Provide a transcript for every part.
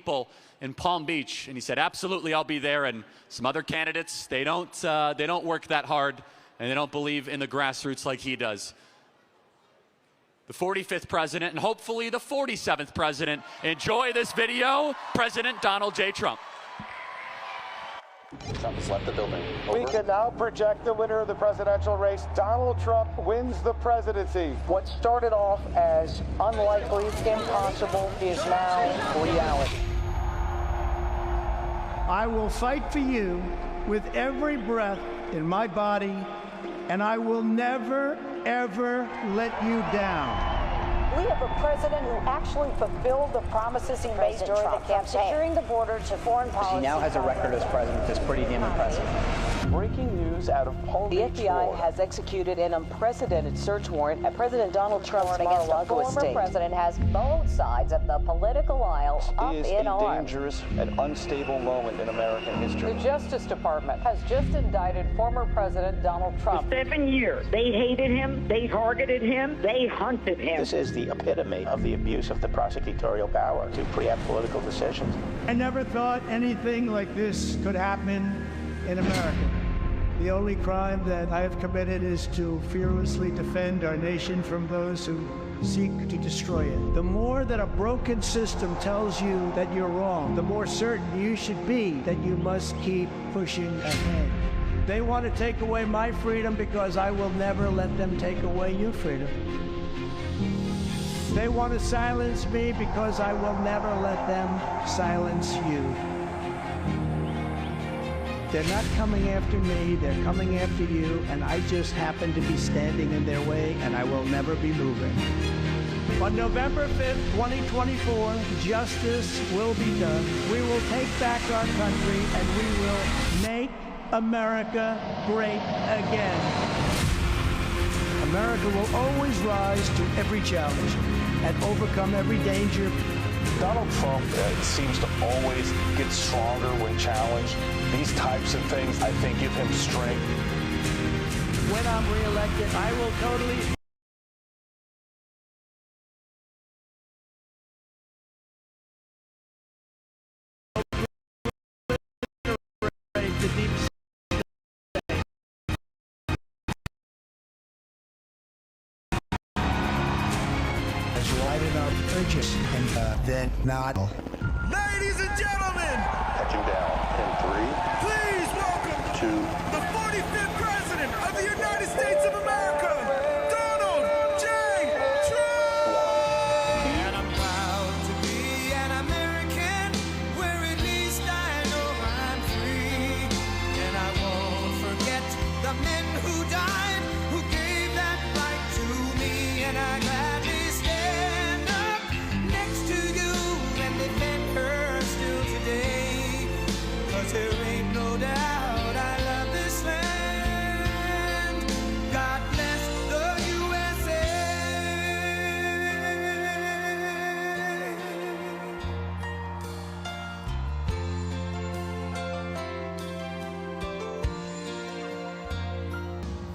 people in Palm Beach, and he said, absolutely, I'll be there. And some other candidates, they don't work that hard, and they don't believe in the grassroots like he does. The 45th president, and hopefully the 47th president. Enjoy this video, President Donald J. Trump. Trump has left the building. Over. We can now project the winner of the presidential race. Donald Trump wins the presidency. What started off as unlikely, impossible, is now reality. I will fight for you with every breath in my body, and I will never, ever let you down. We have a president who actually fulfilled the promises he made during the campaign, securing the border to foreign policy. He now has a record as president that's pretty damn impressive. Breaking news out of Palm Beach, The FBI has executed an unprecedented search warrant at President Donald Trump's Mar-a-Lago estate. The former president has both sides of the political aisle up in arms. It is a dangerous and unstable moment in American history. The Justice Department has just indicted former President Donald Trump. For 7 years, they hated him, they targeted him, they hunted him. This is the epitome of the abuse of the prosecutorial power to preempt political decisions. I never thought anything like this could happen in America. The only crime that I have committed is to fearlessly defend our nation from those who seek to destroy it. The more that a broken system tells you that you're wrong, the more certain you should be that you must keep pushing ahead. They want to take away my freedom because I will never let them take away your freedom. They want to silence me because I will never let them silence you. They're not coming after me, they're coming after you, and I just happen to be standing in their way, and I will never be moving. On November 5th, 2024, justice will be done. We will take back our country, and we will make America great again. America will always rise to every challenge and overcome every danger. Donald Trump seems to always get stronger when challenged. These types of things, I think, give him strength. When I'm reelected, I will totally the deep as light enough purchase and then not. Ladies and gentlemen, Touching down in 3, please welcome 2, the 45th President of the United States of America, Donald J. Trump! And I'm proud to be an American, where at least I know I'm free. And I won't forget the men who died, who gave that right to me. And I gladly stand up next to you and defend her still today. 'Cause there ain't no doubt I love this land. God bless the USA.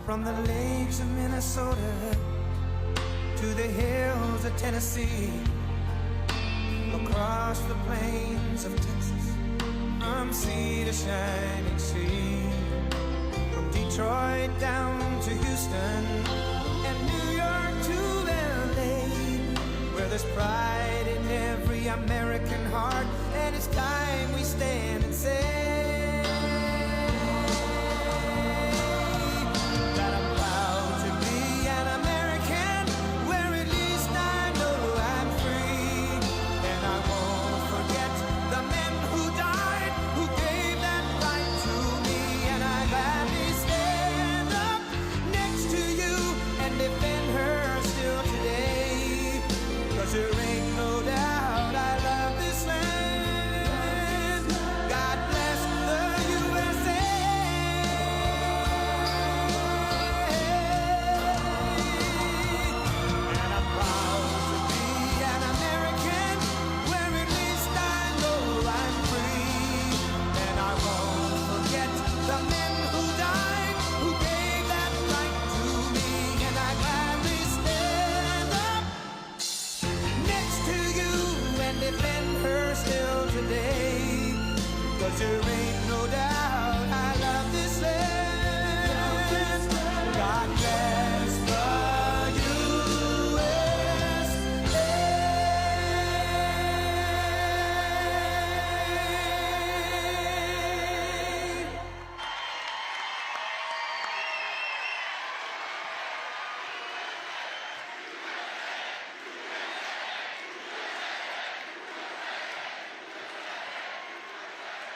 From the lakes of Minnesota to the hills of Tennessee, across the plains of Texas, from sea to shining sea, from Detroit down to Houston and New York to LA, where there's pride in every American heart, and it's time we stand and say that I'm proud to be an American, where at least I know I'm free. And I won't forget the men who died, who gave that right to me. And I gladly stand up next to you and defend her still today. 'Cause there ain't no doubt I love this land. there ain't no doubt I love this land. God bless the USA.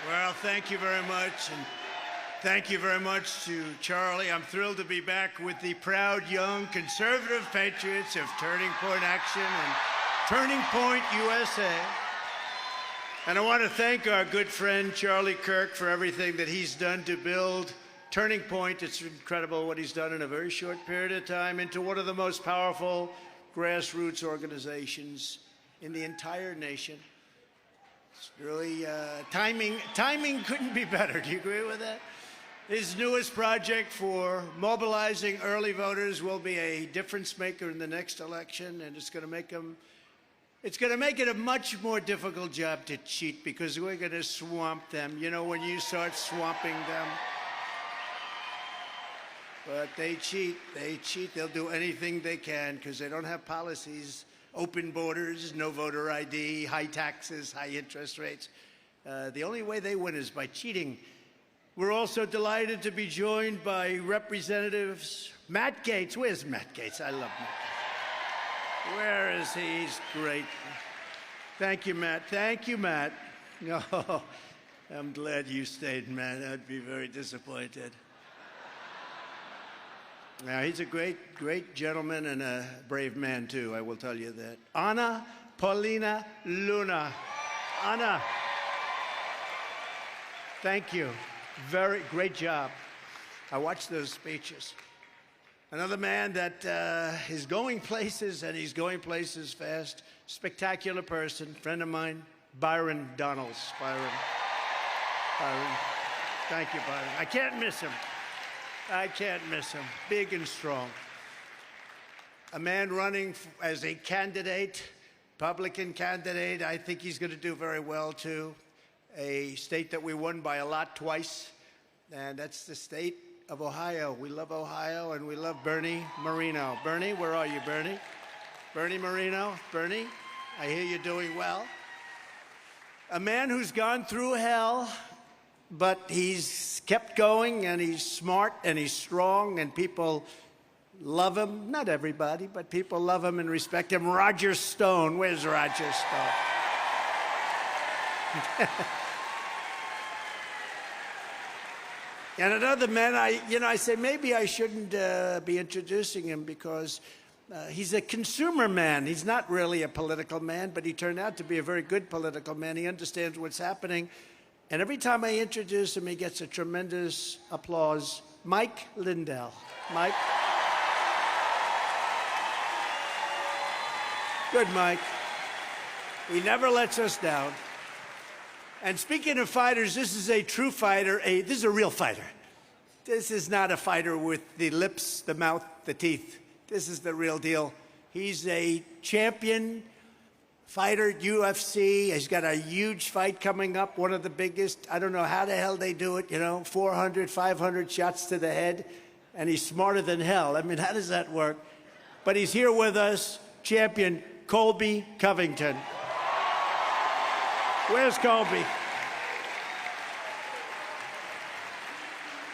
Well, thank you very much, and thank you very much to Charlie. I'm thrilled to be back with the proud young conservative patriots of Turning Point Action and Turning Point USA. And I want to thank our good friend Charlie Kirk for everything that he's done to build Turning Point. It's incredible what he's done in a very short period of time into one of the most powerful grassroots organizations in the entire nation. It's really, timing couldn't be better. Do you agree with that? His newest project for mobilizing early voters will be a difference maker in the next election, and it's going to make it a much more difficult job to cheat, because we're going to swamp them. You know, when you start swamping them. But they cheat. They'll do anything they can because they don't have policies. Open borders, no voter ID, high taxes, high interest rates. The only way they win is by cheating. We're also delighted to be joined by Representatives Matt Gaetz. Where's Matt Gaetz? I love Matt Gaetz. Where is he? He's great. Thank you, Matt. Thank you, Matt. Oh, I'm glad you stayed, Matt. I'd be very disappointed. Now, he's a great gentleman and a brave man, too, I will tell you that. Ana Paulina Luna. Ana, thank you. Very great job. I watched those speeches. Another man that is going places, and he's going places fast. Spectacular person, friend of mine, Byron Donalds. Byron. Thank you, Byron. I can't miss him. Big and strong. A man running as a candidate, Republican candidate. I think he's going to do very well, too. A state that we won by a lot twice, and that's the state of Ohio. We love Ohio, and we love Bernie Moreno. Bernie, where are you, Bernie? Bernie Moreno. Bernie, I hear you're doing well. A man who's gone through hell, but he's kept going, and he's smart, and he's strong, and people love him. Not everybody, but people love him and respect him. Roger Stone. Where's Roger Stone? And another man, I say maybe I shouldn't be introducing him because he's a consumer man. He's not really a political man, but he turned out to be a very good political man. He understands what's happening. And every time I introduce him, he gets a tremendous applause. Mike Lindell. Mike. Good, Mike. He never lets us down. And speaking of fighters, this is a true fighter. This is a real fighter. This is not a fighter with the lips, the mouth, the teeth. This is the real deal. He's a champion fighter at UFC. He's got a huge fight coming up, one of the biggest. I don't know how the hell they do it, 400, 500 shots to the head. And he's smarter than hell. I mean, how does that work? But he's here with us, champion Colby Covington. Where's Colby?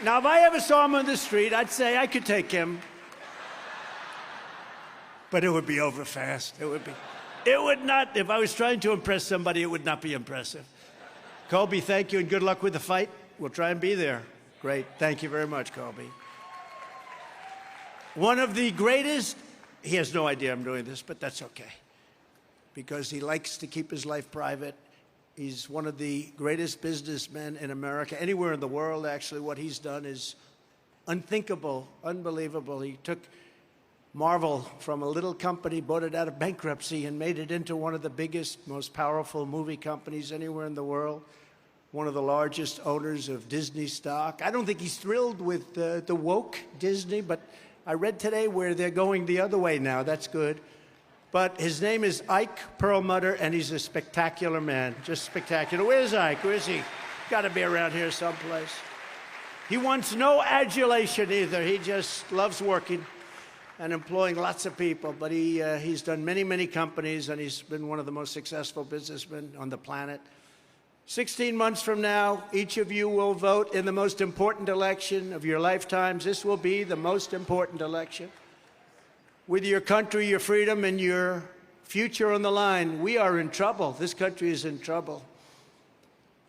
Now, if I ever saw him on the street, I'd say I could take him. But it would be over fast. It would not, if I was trying to impress somebody, it would not be impressive. Colby, thank you and good luck with the fight. We'll try and be there. Great. Thank you very much, Colby. One of the greatest, he has no idea I'm doing this, but that's okay. Because he likes to keep his life private. He's one of the greatest businessmen in America, anywhere in the world, actually. What he's done is unthinkable, unbelievable. He took Marvel from a little company, bought it out of bankruptcy, and made it into one of the biggest, most powerful movie companies anywhere in the world. One of the largest owners of Disney stock. I don't think he's thrilled with the woke Disney, but I read today where they're going the other way now. That's good. But his name is Ike Perlmutter, and he's a spectacular man. Just spectacular. Where's Ike? Where is he? Got to be around here someplace. He wants no adulation either. He just loves working and employing lots of people. But he's done many, many companies, and he's been one of the most successful businessmen on the planet. 16 months from now, each of you will vote in the most important election of your lifetimes. This will be the most important election. With your country, your freedom, and your future on the line, we are in trouble. This country is in trouble.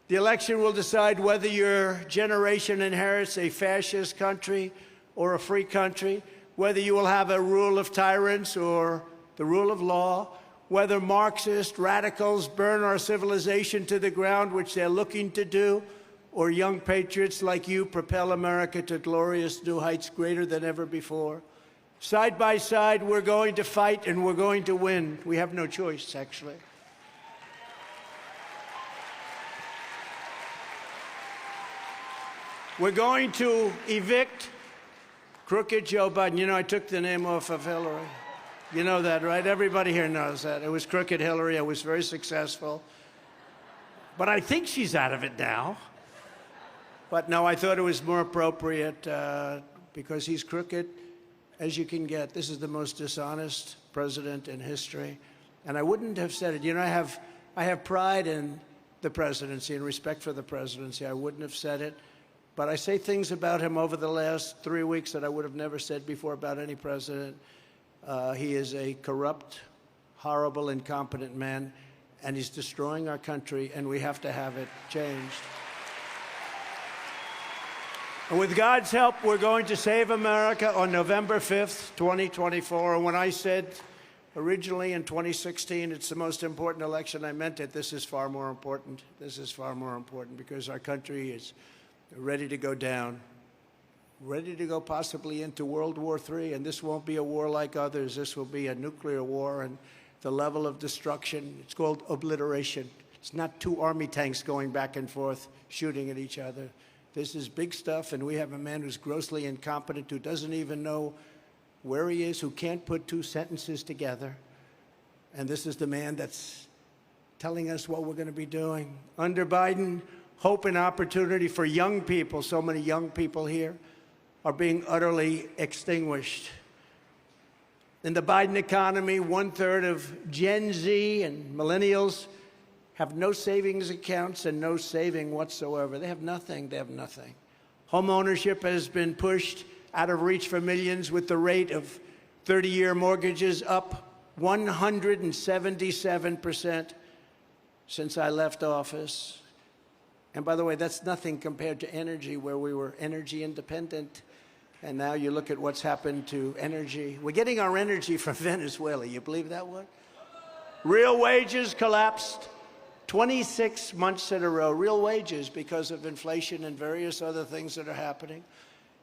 The election will decide whether your generation inherits a fascist country or a free country, whether you will have a rule of tyrants or the rule of law, whether Marxist radicals burn our civilization to the ground, which they're looking to do, or young patriots like you propel America to glorious new heights greater than ever before. Side by side, we're going to fight and we're going to win. We have no choice, actually. We're going to evict crooked Joe Biden. You know, I took the name off of Hillary. You know that, right? Everybody here knows that. It was crooked Hillary. I was very successful. But I think she's out of it now. But no, I thought it was more appropriate because he's crooked as you can get. This is the most dishonest president in history. And I wouldn't have said it. You know, I have pride in the presidency and respect for the presidency. I wouldn't have said it. But I say things about him over the last 3 weeks that I would have never said before about any president. He is a corrupt, horrible, incompetent man, and he's destroying our country, and we have to have it changed. And with God's help, we're going to save America on November 5th, 2024. And when I said originally in 2016, it's the most important election, I meant it. This is far more important. This is far more important because our country is ready to go down, ready to go possibly into World War III. And this won't be a war like others. This will be a nuclear war, and the level of destruction, it's called obliteration. It's not two army tanks going back and forth shooting at each other. This is big stuff, and we have a man who's grossly incompetent, who doesn't even know where he is, who can't put two sentences together. And this is the man that's telling us what we're going to be doing. Under Biden, hope and opportunity for young people, so many young people here, are being utterly extinguished. In the Biden economy, 1/3 of Gen Z and millennials have no savings accounts and no saving whatsoever. They have nothing. They have nothing. Home ownership has been pushed out of reach for millions, with the rate of 30-year mortgages up 177% since I left office. And by the way, that's nothing compared to energy, where we were energy independent. And now you look at what's happened to energy. We're getting our energy from Venezuela. You believe that one? Real wages collapsed 26 months in a row. Real wages, because of inflation and various other things that are happening.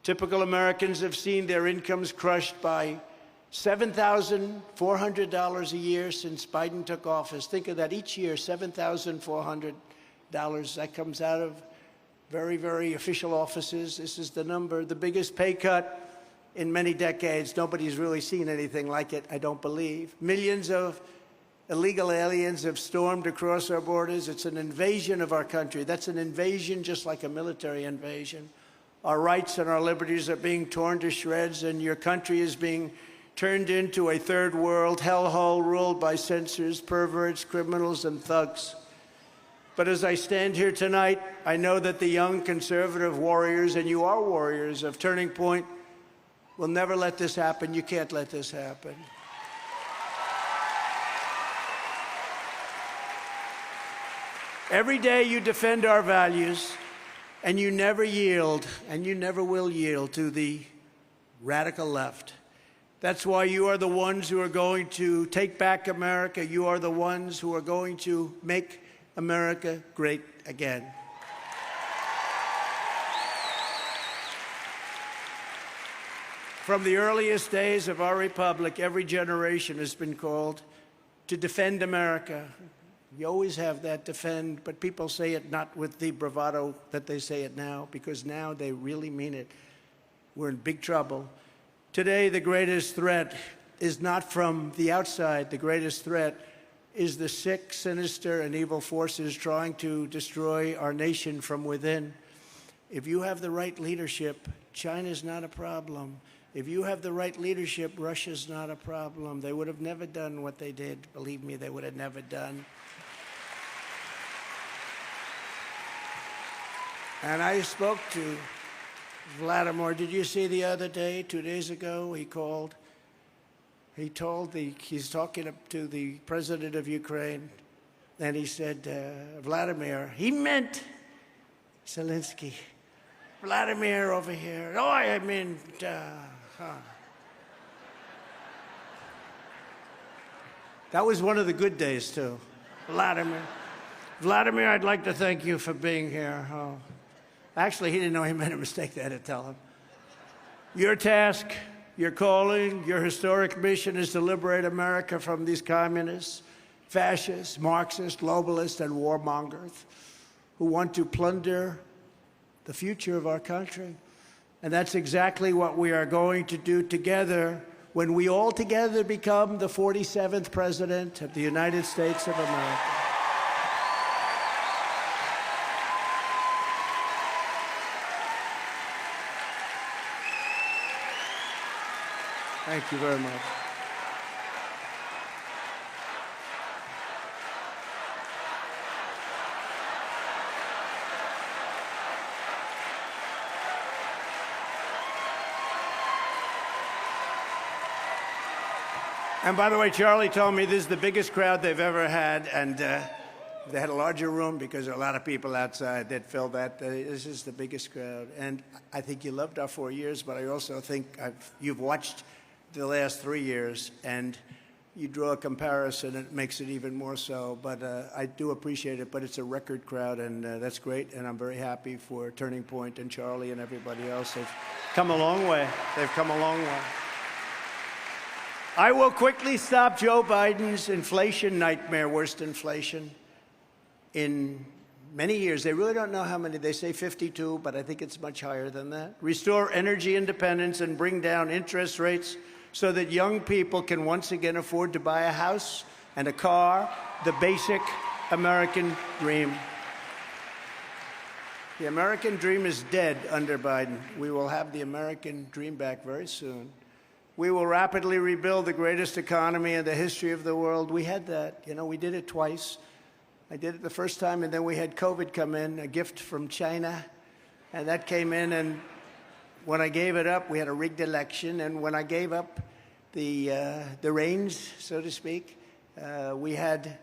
Typical Americans have seen their incomes crushed by $7,400 a year since Biden took office. Think of that, each year, $7,400. That comes out of very, very official offices. This is the number, the biggest pay cut in many decades. Nobody's really seen anything like it, I don't believe. Millions of illegal aliens have stormed across our borders. It's an invasion of our country. That's an invasion just like a military invasion. Our rights and our liberties are being torn to shreds, and your country is being turned into a third world hellhole ruled by censors, perverts, criminals, and thugs. But as I stand here tonight, I know that the young conservative warriors, and you are warriors of Turning Point, will never let this happen. You can't let this happen. Every day you defend our values, and you never yield, and you never will yield to the radical left. That's why you are the ones who are going to take back America. You are the ones who are going to make America great again. From the earliest days of our republic, every generation has been called to defend America. You always have that defend, but people say it not with the bravado that they say it now, because now they really mean it. We're in big trouble. Today, the greatest threat is not from the outside. The greatest threat is the sick, sinister, and evil forces trying to destroy our nation from within. If you have the right leadership, China's not a problem. If you have the right leadership, Russia's not a problem. They would have never done what they did. Believe me, they would have never done. And I spoke to Vladimir. Did you see the other day, 2 days ago, he called? He's talking to the president of Ukraine, and he said, Vladimir, he meant Zelensky. Vladimir over here. Oh, I mean, That was one of the good days, too. Vladimir, I'd like to thank you for being here. Oh. Actually, he didn't know he made a mistake. They had to tell him. Your task, your calling, your historic mission is to liberate America from these communists, fascists, Marxists, globalists, and warmongers who want to plunder the future of our country. And that's exactly what we are going to do together when we all together become the 47th President of the United States of America. Thank you very much. And by the way, Charlie told me this is the biggest crowd they've ever had, and they had a larger room because there are a lot of people outside that filled that. This is the biggest crowd. And I think you loved our 4 years, but I also think you've watched the last 3 years, and you draw a comparison, it makes it even more so. But I do appreciate it, but it's a record crowd, and that's great, and I'm very happy for Turning Point and Charlie and everybody else. They've come a long way. They've come a long way. I will quickly stop Joe Biden's inflation nightmare, worst inflation in many years. They really don't know how many. They say 52, but I think it's much higher than that. Restore energy independence and bring down interest rates so that young people can once again afford to buy a house and a car, the basic American dream. The American dream is dead under Biden. We will have the American dream back very soon. We will rapidly rebuild the greatest economy in the history of the world. We had that. You know, we did it twice. I did it the first time, and then we had COVID come in, a gift from China. And that came in, and when I gave it up, we had a rigged election. And when I gave up the reins, so to speak, we had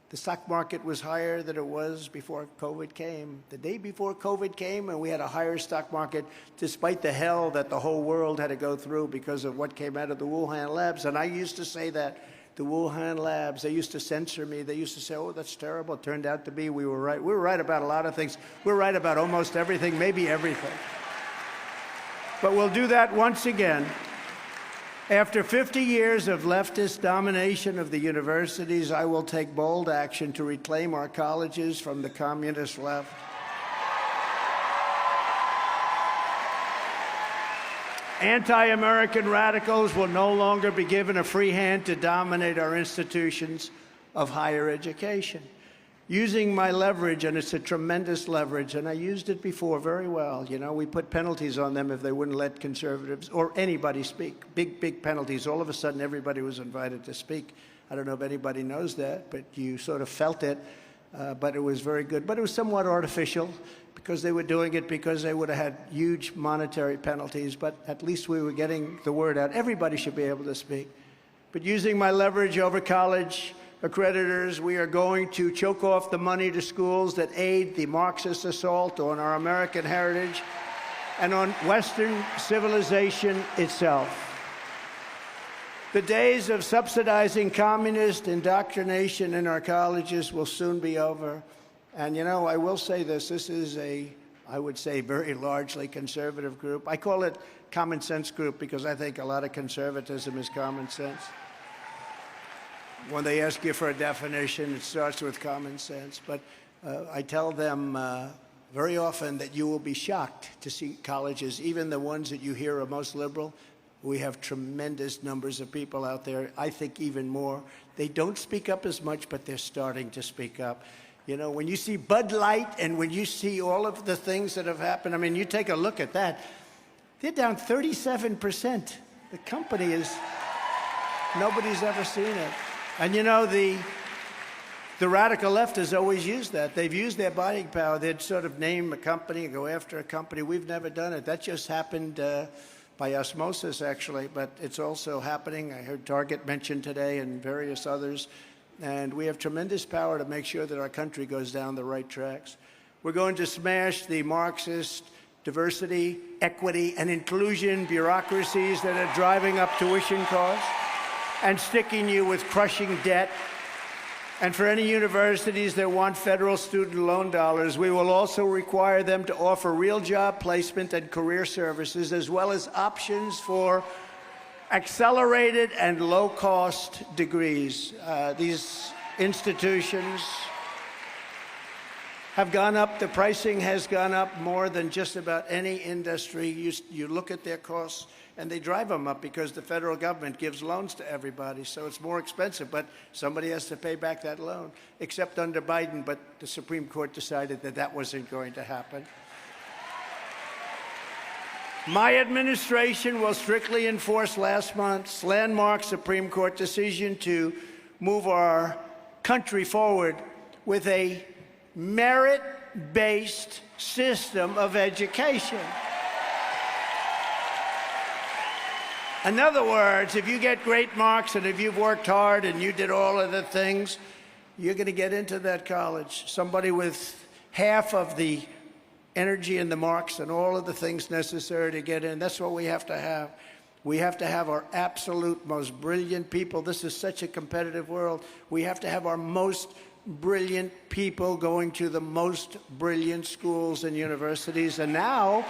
the stock market was higher than it was before COVID came. The day before COVID came, and we had a higher stock market, despite the hell that the whole world had to go through because of what came out of the Wuhan labs. And I used to say that, the Wuhan labs, they used to censor me. They used to say, oh, that's terrible. It turned out to be we were right. We were right about a lot of things. We're right about almost everything, maybe everything. But we'll do that once again. After 50 years of leftist domination of the universities, I will take bold action to reclaim our colleges from the communist left. Anti-American radicals will no longer be given a free hand to dominate our institutions of higher education. Using my leverage, and it's a tremendous leverage, and I used it before very well. You know, we put penalties on them if they wouldn't let conservatives or anybody speak. Big, big penalties. All of a sudden, everybody was invited to speak. I don't know if anybody knows that, but you sort of felt it. But it was very good. But it was somewhat artificial because they were doing it because they would have had huge monetary penalties. But at least we were getting the word out. Everybody should be able to speak. But using my leverage over college accreditors, we are going to choke off the money to schools that aid the Marxist assault on our American heritage and on Western civilization itself. The days of subsidizing communist indoctrination in our colleges will soon be over. And, you know, I will say this. This is I would say, very largely conservative group. I call it common sense group because I think a lot of conservatism is common sense. When they ask you for a definition, it starts with common sense. But I tell them very often that you will be shocked to see colleges, even the ones that you hear are most liberal, We have tremendous numbers of people out there, I think even more. They don't speak up as much, but they're starting to speak up. You know, when you see Bud Light and when you see all of the things that have happened, I mean, you take a look at that. They're down 37%. The company is, nobody's ever seen it. And you know, the radical left has always used that. They've used their buying power. They'd sort of name a company and go after a company. We've never done it. That just happened by osmosis, actually, but it's also happening. I heard Target mentioned today and various others. And we have tremendous power to make sure that our country goes down the right tracks. We're going to smash the Marxist diversity, equity, and inclusion bureaucracies that are driving up tuition costs and sticking you with crushing debt. And for any universities that want federal student loan dollars, we will also require them to offer real job placement and career services, as well as options for accelerated and low-cost degrees. These institutions have gone up. The pricing has gone up more than just about any industry. You look at their costs, and they drive them up because the federal government gives loans to everybody, so it's more expensive, but somebody has to pay back that loan, except under Biden, but the Supreme Court decided that that wasn't going to happen. My administration will strictly enforce last month's landmark Supreme Court decision to move our country forward with a merit-based system of education. In other words, if you get great marks and if you've worked hard and you did all of the things, you're going to get into that college. Somebody with half of the energy and the marks and all of the things necessary to get in. That's what we have to have. We have to have our absolute most brilliant people. This is such a competitive world. We have to have our most brilliant people going to the most brilliant schools and universities. And now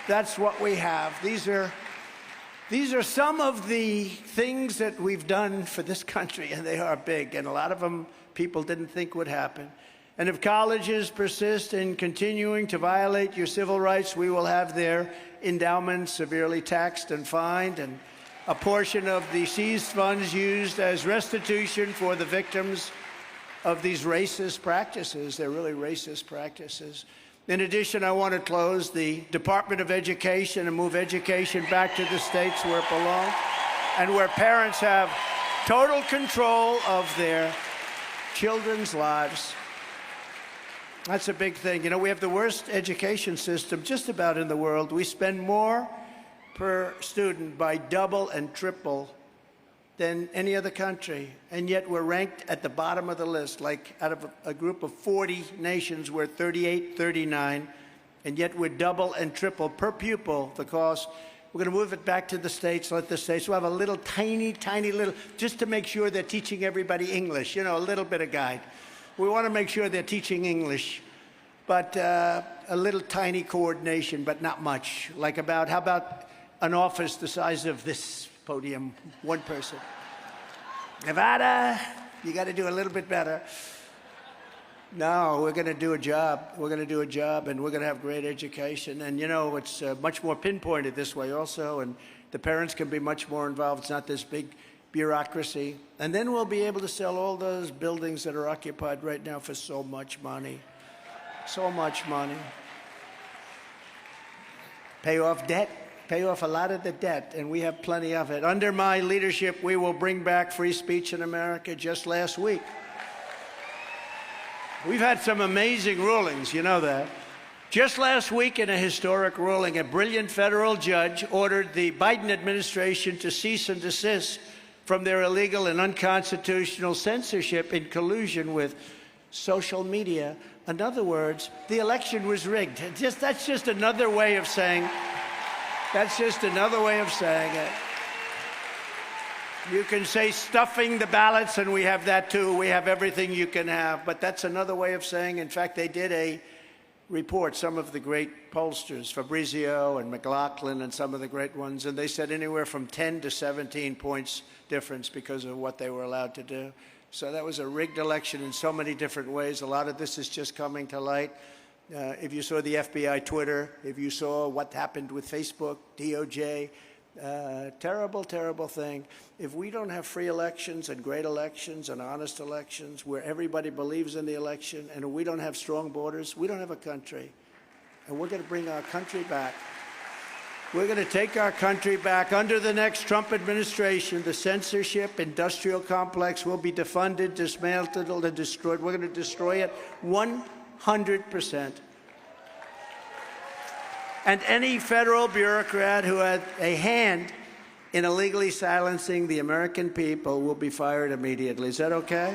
that's what we have. These are some of the things that we've done for this country, and they are big. And a lot of them people didn't think would happen. And if colleges persist in continuing to violate your civil rights, we will have their endowments severely taxed and fined, and a portion of the seized funds used as restitution for the victims of these racist practices. They're really racist practices. In addition, I want to close the Department of Education and move education back to the states where it belongs and where parents have total control of their children's lives. That's a big thing. You know, we have the worst education system just about in the world. We spend more per student by double and triple than any other country, and yet we're ranked at the bottom of the list. Like out of a group of 40 nations, we're 38, 39, and yet we're double and triple per pupil the cost. We're going to move it back to the states, let the states. We'll have a little tiny little, just to make sure they're teaching everybody English, you know, a little bit of guide. We want to make sure they're teaching English, but a little tiny coordination, but not much. Like how about an office the size of this podium, one person? Nevada, you got to do a little bit better. No, we're going to do a job. We're going to do a job, and we're going to have great education. And, you know, it's much more pinpointed this way also, and the parents can be much more involved. It's not this big bureaucracy. And then we'll be able to sell all those buildings that are occupied right now for so much money. So much money. Pay off debt. Pay off a lot of the debt, and we have plenty of it. Under my leadership, we will bring back free speech in America. Just last week, we've had some amazing rulings, you know that. Just last week, in a historic ruling, a brilliant federal judge ordered the Biden administration to cease and desist from their illegal and unconstitutional censorship in collusion with social media. In other words, the election was rigged. That's just another way of saying, that's just another way of saying it. You can say stuffing the ballots, and we have that too. We have everything you can have, but that's another way of saying, in fact, they did a report, some of the great pollsters, Fabrizio and McLaughlin and some of the great ones, and they said anywhere from 10 to 17 points difference because of what they were allowed to do. So that was a rigged election in so many different ways. A lot of this is just coming to light. If you saw the FBI Twitter, if you saw what happened with Facebook, DOJ, Terrible, terrible thing. If we don't have free elections and great elections and honest elections where everybody believes in the election, and we don't have strong borders, we don't have a country. And we're going to bring our country back. We're going to take our country back. Under the next Trump administration, the censorship industrial complex will be defunded, dismantled, and destroyed. We're going to destroy it 100%. And any federal bureaucrat who had a hand in illegally silencing the American people will be fired immediately. Is that okay?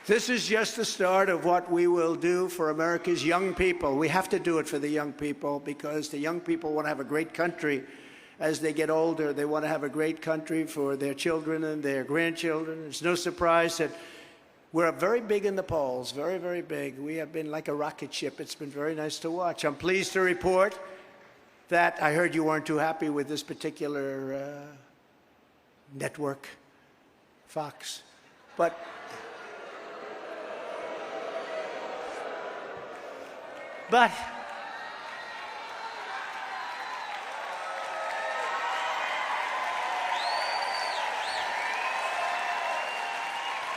This is just the start of what we will do for America's young people. We have to do it for the young people because the young people want to have a great country as they get older. They want to have a great country for their children and their grandchildren. It's no surprise that we're very big in the polls, very, very big. We have been like a rocket ship. It's been very nice to watch. I'm pleased to report that I heard you weren't too happy with this particular network, Fox. But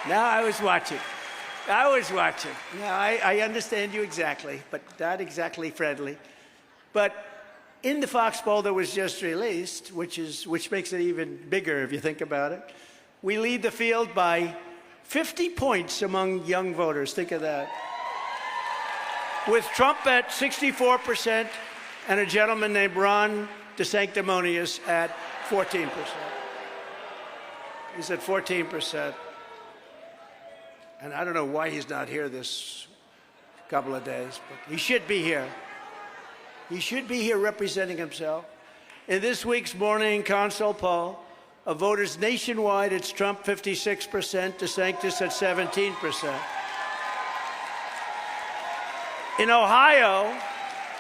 now I was watching. Now, I understand you exactly, but not exactly friendly. But in the Fox poll that was just released, which makes it even bigger if you think about it, we lead the field by 50 points among young voters. Think of that. With Trump at 64% and a gentleman named Ron DeSanctimonious at 14%. He's at 14%. And I don't know why he's not here this couple of days, but he should be here. He should be here representing himself. In this week's Morning Consult poll of voters nationwide, it's Trump 56%, DeSantis at 17%. In Ohio,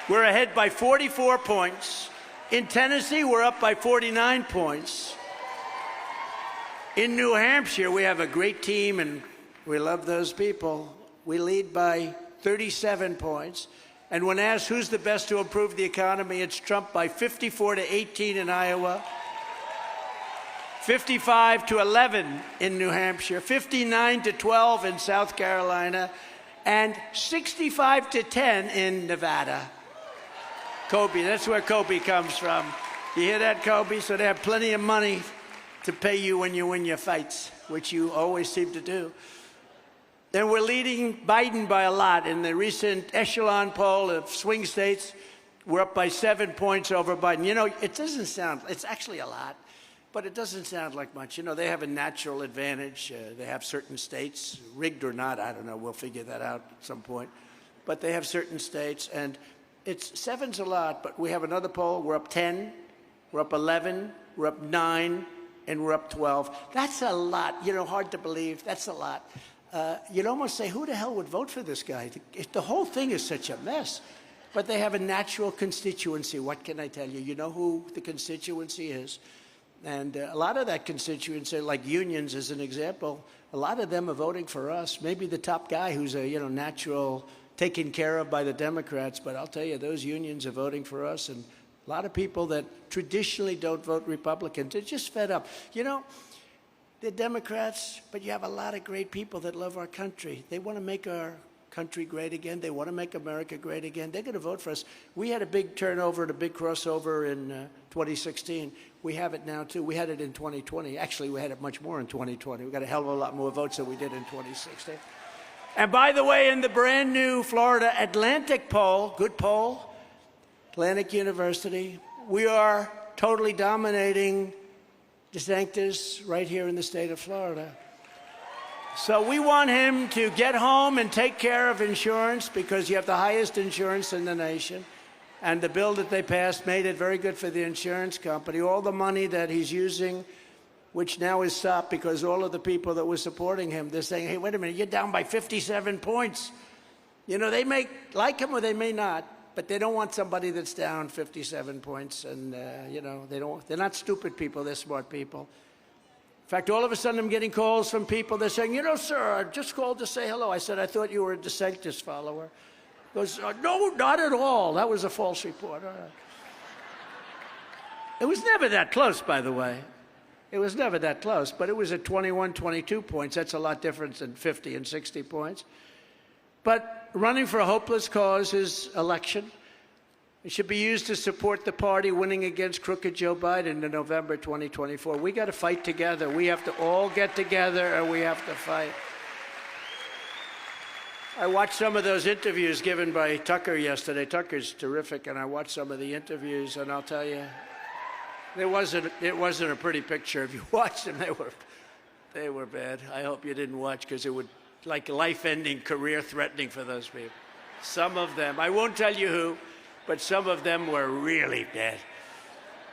we're ahead by 44 points. In Tennessee, we're up by 49 points. In New Hampshire, we have a great team, and we love those people. We lead by 37 points. And when asked who's the best to improve the economy, it's Trump by 54-18 in Iowa, 55-11 in New Hampshire, 59-12 in South Carolina, and 65-10 in Nevada. Kobe, that's where Kobe comes from. You hear that, Kobe? So they have plenty of money to pay you when you win your fights, which you always seem to do. Then we're leading Biden by a lot. In the recent echelon poll of swing states, we're up by 7 points over Biden. You know, it doesn't sound, it's actually a lot, but it doesn't sound like much. You know, they have a natural advantage. They have certain states, rigged or not, I don't know, we'll figure that out at some point. But they have certain states, and it's 7's a lot, but we have another poll, we're up 10, we're up 11, we're up 9, and we're up 12. That's a lot, you know, hard to believe, that's a lot. You'd almost say, who the hell would vote for this guy? The whole thing is such a mess. But they have a natural constituency. What can I tell you? You know who the constituency is. And a lot of that constituency, like unions as an example, a lot of them are voting for us. Maybe the top guy who's a natural taken care of by the Democrats. But I'll tell you, those unions are voting for us. And a lot of people that traditionally don't vote Republican, they're just fed up. You know, they're Democrats, but you have a lot of great people that love our country. They want to make our country great again. They want to make America great again. They're going to vote for us. We had a big turnover and a big crossover in 2016. We have it now, too. We had it in 2020. Actually, we had it much more in 2020. We got a hell of a lot more votes than we did in 2016. And by the way, in the brand new Florida Atlantic poll, good poll, Atlantic University, we are totally dominating DeSantis right here in the state of Florida. So we want him to get home and take care of insurance because you have the highest insurance in the nation. And the bill that they passed made it very good for the insurance company. All the money that he's using, which now is stopped because all of the people that were supporting him, they're saying, hey, wait a minute, you're down by 57 points. You know, they may like him or they may not. But they don't want somebody that's down 57 points, and you know they're not stupid people; they're smart people. fact, all of a sudden I'm getting calls from people. They're saying, you know, sir, I just called to say hello. I said, I thought you were a DeSantis follower. He goes, no, not at all. That was a false report. All right. It was never that close, by the way. It was never that close, but it was at 21, 22 points. That's a lot different than 50 and 60 points. But running for a hopeless cause is election. It should be used to support the party winning against crooked Joe Biden in November 2024. We got to fight together. We have to all get together and we have to fight. I watched some of those interviews given by Tucker yesterday. Tucker's terrific, and I watched some of the interviews, and I'll tell you, it wasn't a pretty picture. If you watched them, they were bad. I hope you didn't watch, because it would like life-ending, career-threatening for those people. Some of them, I won't tell you who, but some of them were really bad.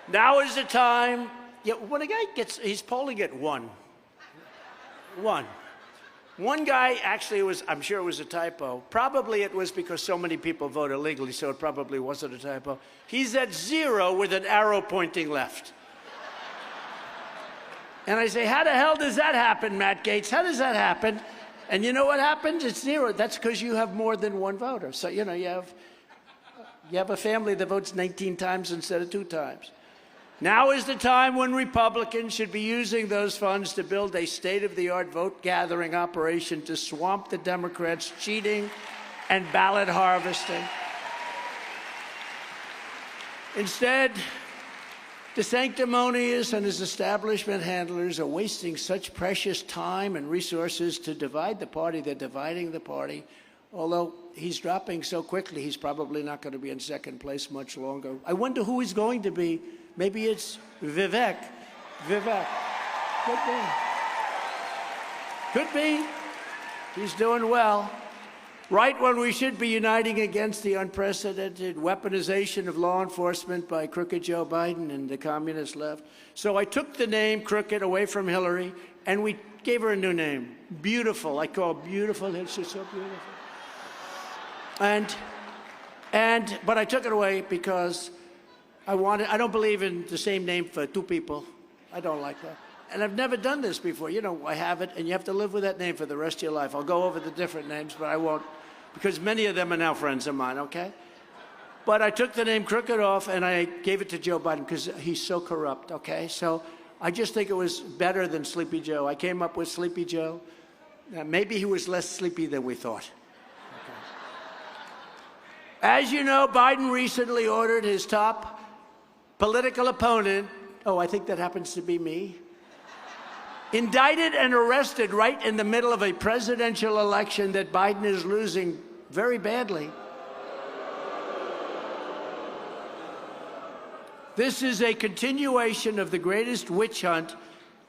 Now is the time. Yeah, when a guy gets, he's polling at one. One guy actually was, I'm sure it was a typo. Probably it was because so many people vote illegally, so it probably wasn't a typo. He's at 0 with an arrow pointing left. And I say, how the hell does that happen, Matt Gaetz? How does that happen? And you know what happens? It's 0. That's because you have more than one voter. So, you know, you have a family that votes 19 times instead of 2 times. Now is the time when Republicans should be using those funds to build a state-of-the-art vote-gathering operation to swamp the Democrats' cheating and ballot harvesting. Instead, DeSanctimonious and his establishment handlers are wasting such precious time and resources to divide the party. They're dividing the party. Although he's dropping so quickly, he's probably not going to be in second place much longer. I wonder who he's going to be. Maybe it's Vivek. Vivek. Could be. Could be. He's doing well. Right when we should be uniting against the unprecedented weaponization of law enforcement by crooked Joe Biden and the communist left. So I took the name Crooked away from Hillary, and we gave her a new name. Beautiful. I call beautiful. It's just so beautiful. But I took it away because I don't believe in the same name for 2 people. I don't like that. And I've never done this before. You know, I have it, and you have to live with that name for the rest of your life. I'll go over the different names, but I won't, because many of them are now friends of mine, okay? But I took the name Crooked off, and I gave it to Joe Biden because he's so corrupt, okay? So I just think it was better than Sleepy Joe. I came up with Sleepy Joe. Maybe he was less sleepy than we thought. As you know, Biden recently ordered his top political opponent, I think that happens to be me, indicted and arrested right in the middle of a presidential election that Biden is losing very badly. This is a continuation of the greatest witch hunt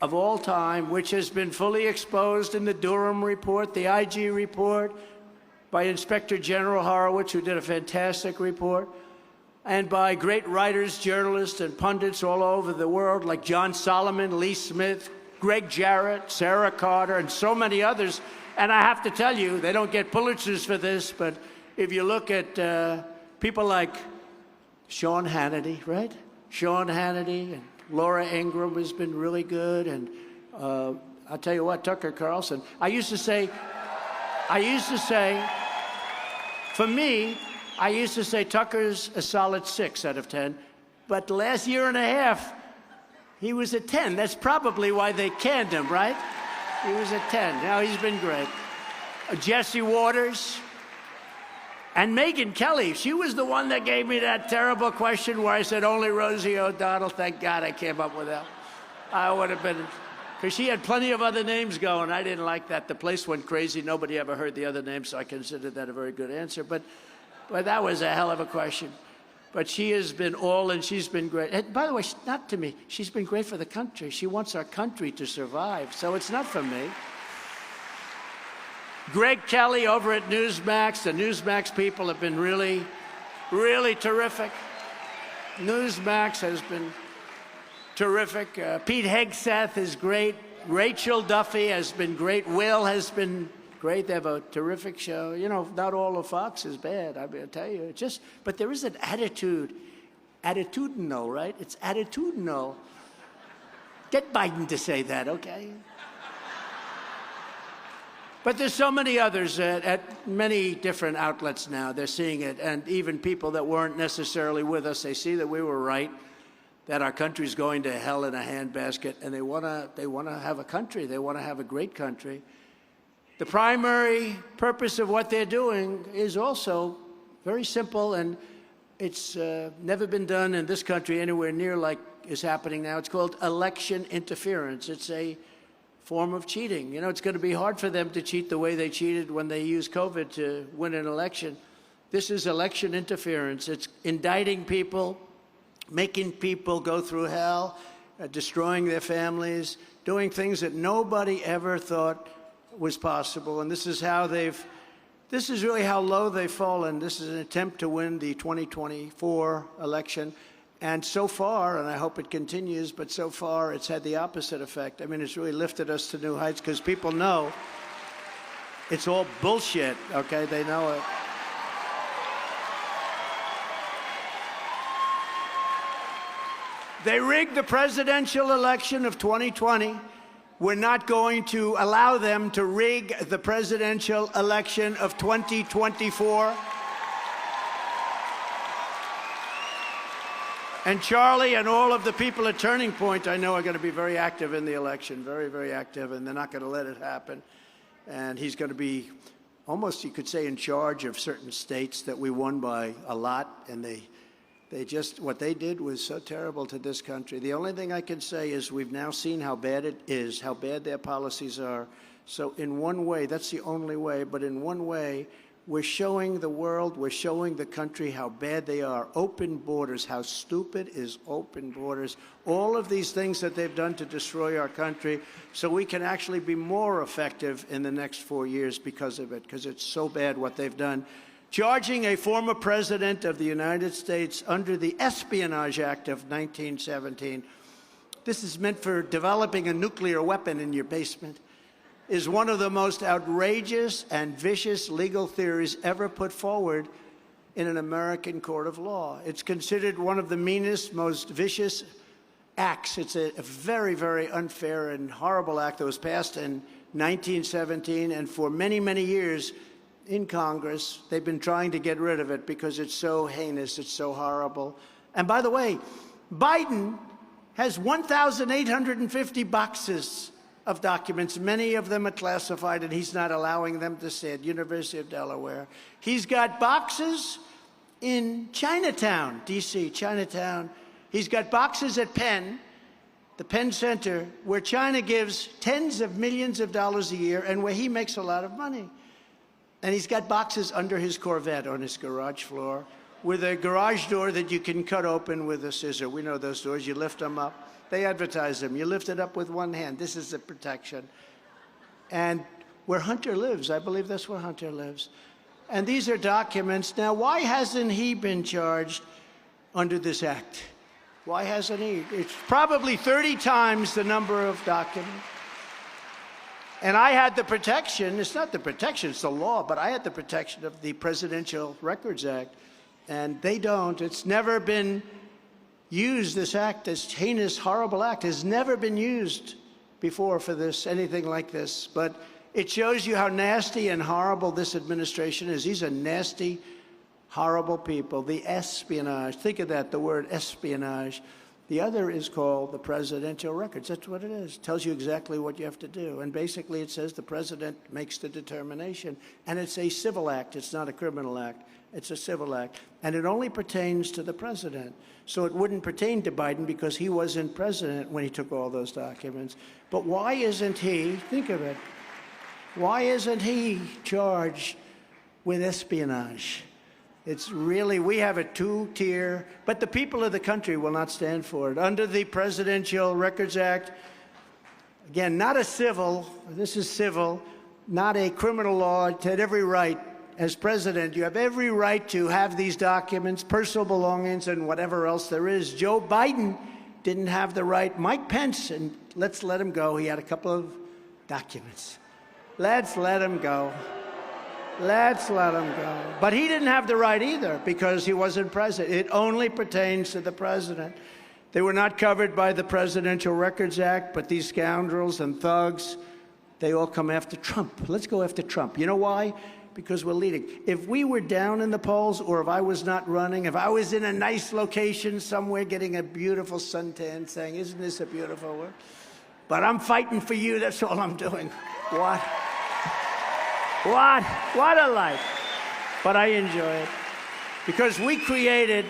of all time, which has been fully exposed in the Durham report, the IG report, by Inspector General Horowitz, who did a fantastic report, and by great writers, journalists, and pundits all over the world, like John Solomon, Lee Smith, Greg Jarrett, Sarah Carter, and so many others. And I have to tell you, they don't get Pulitzers for this, but if you look at people like Sean Hannity, right? Sean Hannity and Laura Ingraham has been really good. And I'll tell you what, Tucker Carlson. I used to say, for me, I used to say Tucker's a solid 6 out of 10. But the last year and a half, he was a 10. That's probably why they canned him, right? He was a 10. Now he's been great. Jesse Waters and Megyn Kelly. She was the one that gave me that terrible question where I said only Rosie O'Donnell. Thank God I came up with that. I would have been, because she had plenty of other names going. I didn't like that. The place went crazy. Nobody ever heard the other names, so I considered that a very good answer. But that was a hell of a question. But she has been all, and she's been great. And by the way, not to me. She's been great for the country. She wants our country to survive, so it's not for me. Greg Kelly over at Newsmax. The Newsmax people have been really, really terrific. Newsmax has been terrific. Pete Hegseth is great. Rachel Duffy has been great. Will has been great. They have a terrific show. You know, not all of Fox is bad, I mean, I tell you. But there is an attitudinal, right? It's attitudinal. Get Biden to say that, okay? But there's so many others at many different outlets now. They're seeing it, and even people that weren't necessarily with us, they see that we were right, that our country's going to hell in a handbasket, and they want to have a country. They want to have a great country. The primary purpose of what they're doing is also very simple, and it's never been done in this country anywhere near like is happening now. It's called election interference. It's a form of cheating. You know, it's going to be hard for them to cheat the way they cheated when they used COVID to win an election. This is election interference. It's indicting people, making people go through hell, destroying their families, doing things that nobody ever thought was possible. And this is really how low they've fallen. This is an attempt to win the 2024 election. And so far, and I hope it continues, but so far it's had the opposite effect. I mean, it's really lifted us to new heights because people know it's all bullshit, okay? They know it. They rigged the presidential election of 2020. We're not going to allow them to rig the presidential election of 2024. And Charlie and all of the people at Turning Point, I know, are going to be very active in the election, very, very active, and they're not going to let it happen. And he's going to be almost, you could say, in charge of certain states that we won by a lot, and they just, what they did was so terrible to this country. The only thing I can say is we've now seen how bad it is, how bad their policies are. So in one way, that's the only way, but in one way, we're showing the world, we're showing the country how bad they are. Open borders, how stupid is open borders. All of these things that they've done to destroy our country so we can actually be more effective in the next 4 years because of it, because it's so bad what they've done. Charging a former president of the United States under the Espionage Act of 1917. This is meant for developing a nuclear weapon in your basement. Is one of the most outrageous and vicious legal theories ever put forward in an American court of law. It's considered one of the meanest, most vicious acts. It's a very, very unfair and horrible act that was passed in 1917, and for many, many years in Congress, they've been trying to get rid of it because it's so heinous, it's so horrible. And by the way, Biden has 1,850 boxes of documents. Many of them are classified, and he's not allowing them to see it. University of Delaware. He's got boxes in Chinatown, D.C., Chinatown. He's got boxes at Penn, the Penn Center, where China gives tens of millions of dollars a year and where he makes a lot of money. And he's got boxes under his Corvette on his garage floor with a garage door that you can cut open with a scissor. We know those doors. You lift them up. They advertise them. You lift it up with one hand. This is the protection. And where Hunter lives, I believe that's where Hunter lives. And these are documents. Now, why hasn't he been charged under this act? Why hasn't he? It's probably 30 times the number of documents. And I had the protection. It's not the protection, it's the law, but I had the protection of the Presidential Records Act. And they don't. It's never been used. This act, this heinous, horrible act, has never been used before for this, anything like this. But it shows you how nasty and horrible this administration is. These are nasty, horrible people. The espionage, think of that, the word espionage. The other is called the Presidential Records. That's what it is. It tells you exactly what you have to do. And basically it says the president makes the determination. And it's a civil act. It's not a criminal act. It's a civil act. And it only pertains to the president. So it wouldn't pertain to Biden because he wasn't president when he took all those documents. But why isn't he, think of it, why isn't he charged with espionage? It's really, we have a two-tier, but the people of the country will not stand for it. Under the Presidential Records Act, again, not a civil, this is civil, not a criminal law. It had every right. As president, you have every right to have these documents, personal belongings, and whatever else there is. Joe Biden didn't have the right. Mike Pence, and let's let him go. He had a couple of documents. Let's let him go. Let's let him go. But he didn't have the right either because he wasn't president. It only pertains to the president. They were not covered by the Presidential Records Act, but these scoundrels and thugs, they all come after Trump. Let's go after Trump. You know why? Because we're leading. If we were down in the polls, or if I was not running, if I was in a nice location somewhere getting a beautiful suntan saying, isn't this a beautiful world? But I'm fighting for you, that's all I'm doing. What a life. But I enjoy it. Because we created,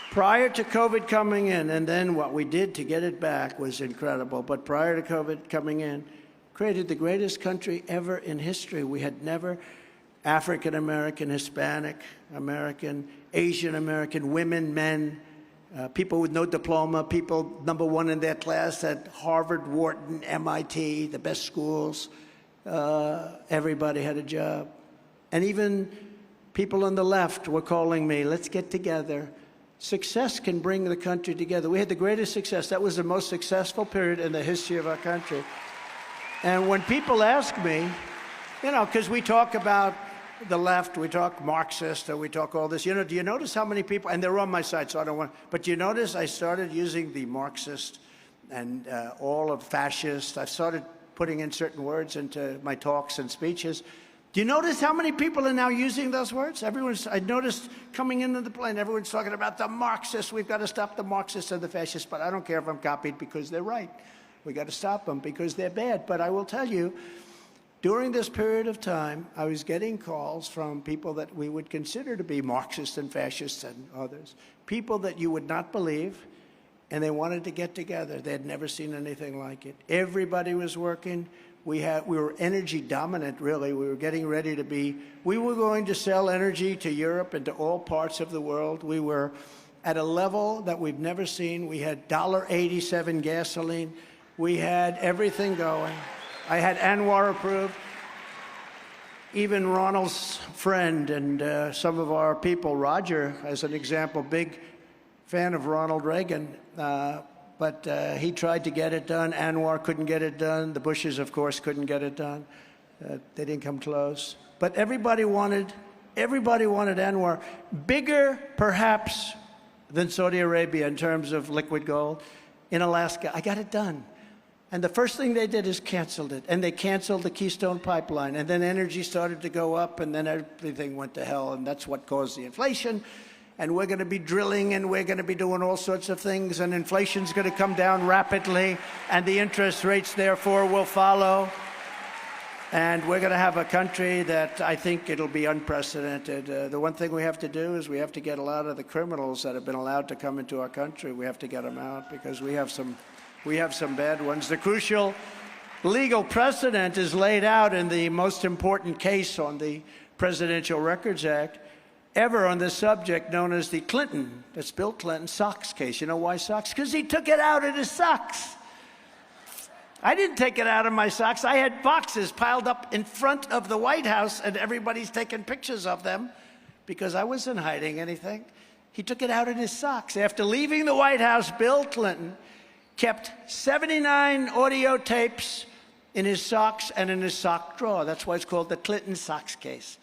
prior to COVID coming in, and then what we did to get it back was incredible, but prior to COVID coming in, created the greatest country ever in history. We had never, African American, Hispanic American, Asian American, women, men, people with no diploma, people #1 in their class at Harvard, Wharton, MIT, the best schools. Everybody had a job. And even people on the left were calling me, let's get together. Success can bring the country together. We had the greatest success. That was the most successful period in the history of our country. And when people ask me, you know, because we talk about the left, we talk Marxist, or we talk all this, you know, do you notice how many people, and they're on my side, so I don't want, but do you notice I started using the Marxist and all of fascist. I've started putting in certain words into my talks and speeches. Do you notice how many people are now using those words? I noticed coming into the plane, everyone's talking about the Marxists. We've got to stop the Marxists and the fascists, but I don't care if I'm copied because they're right. We got to stop them because they're bad. But I will tell you, during this period of time, I was getting calls from people that we would consider to be Marxists and fascists and others, people that you would not believe, and they wanted to get together. They had never seen anything like it. Everybody was working. We were energy dominant, really. We were getting ready to be, we were going to sell energy to Europe and to all parts of the world. We were at a level that we've never seen. We had $1.87 gasoline. We had everything going. I had Anwar approved. Even Ronald's friend and some of our people, Roger, as an example, big fan of Ronald Reagan, but he tried to get it done. Anwar couldn't get it done. The Bushes, of course, couldn't get it done. They didn't come close. But everybody wanted Anwar. Bigger, perhaps, than Saudi Arabia in terms of liquid gold in Alaska. I got it done. And the first thing they did is canceled it. And they canceled the Keystone Pipeline. And then energy started to go up, and then everything went to hell. And that's what caused the inflation. And we're going to be drilling, and we're going to be doing all sorts of things. And inflation's going to come down rapidly. And the interest rates, therefore, will follow. And we're going to have a country that I think it'll be unprecedented. The one thing we have to do is we have to get a lot of the criminals that have been allowed to come into our country. We have to get them out because we have some bad ones. The crucial legal precedent is laid out in the most important case on the Presidential Records Act ever on this subject, known as the Clinton, that's Bill Clinton, socks case. You know why socks? Because he took it out of his socks. I didn't take it out of my socks. I had boxes piled up in front of the White House, and everybody's taking pictures of them because I wasn't hiding anything. He took it out in his socks. After leaving the White House, Bill Clinton kept 79 audio tapes in his socks and in his sock drawer. That's why it's called the Clinton socks case.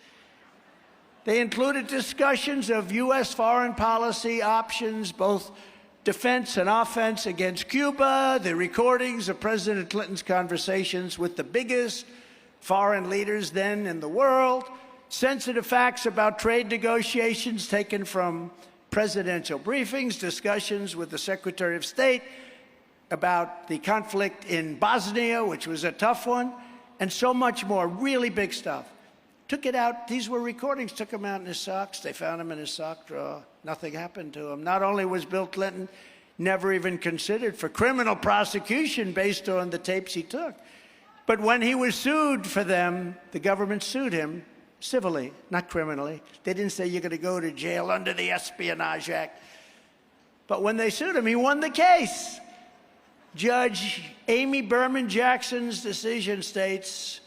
They included discussions of U.S. foreign policy options, both defense and offense against Cuba, the recordings of President Clinton's conversations with the biggest foreign leaders then in the world, sensitive facts about trade negotiations taken from presidential briefings, discussions with the Secretary of State about the conflict in Bosnia, which was a tough one, and so much more, really big stuff. Took it out. These were recordings. Took them out in his socks. They found him in his sock drawer. Nothing happened to him. Not only was Bill Clinton never even considered for criminal prosecution based on the tapes he took, but when he was sued for them, the government sued him civilly, not criminally. They didn't say you're going to go to jail under the Espionage Act. But when they sued him, he won the case. Judge Amy Berman Jackson's decision states,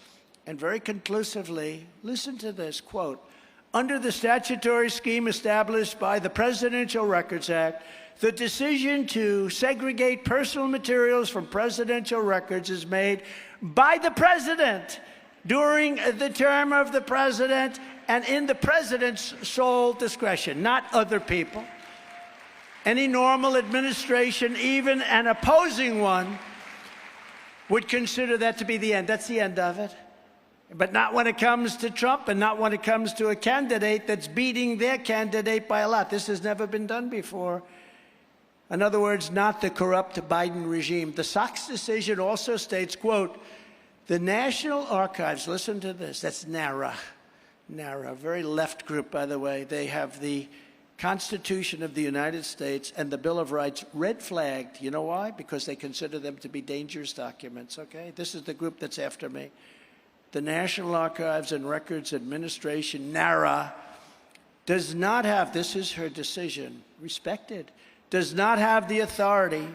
and very conclusively, listen to this, quote, under the statutory scheme established by the Presidential Records Act, the decision to segregate personal materials from presidential records is made by the president during the term of the president and in the president's sole discretion, not other people. Any normal administration, even an opposing one, would consider that to be the end. That's the end of it. But not when it comes to Trump, and not when it comes to a candidate that's beating their candidate by a lot. This has never been done before. In other words, not the corrupt Biden regime. The Sox decision also states, quote, the National Archives, listen to this, that's NARA, a very left group, by the way. They have the Constitution of the United States and the Bill of Rights red flagged. You know why? Because they consider them to be dangerous documents, okay? This is the group that's after me. The National Archives and Records Administration, NARA, does not have, this is her decision, respected, does not have the authority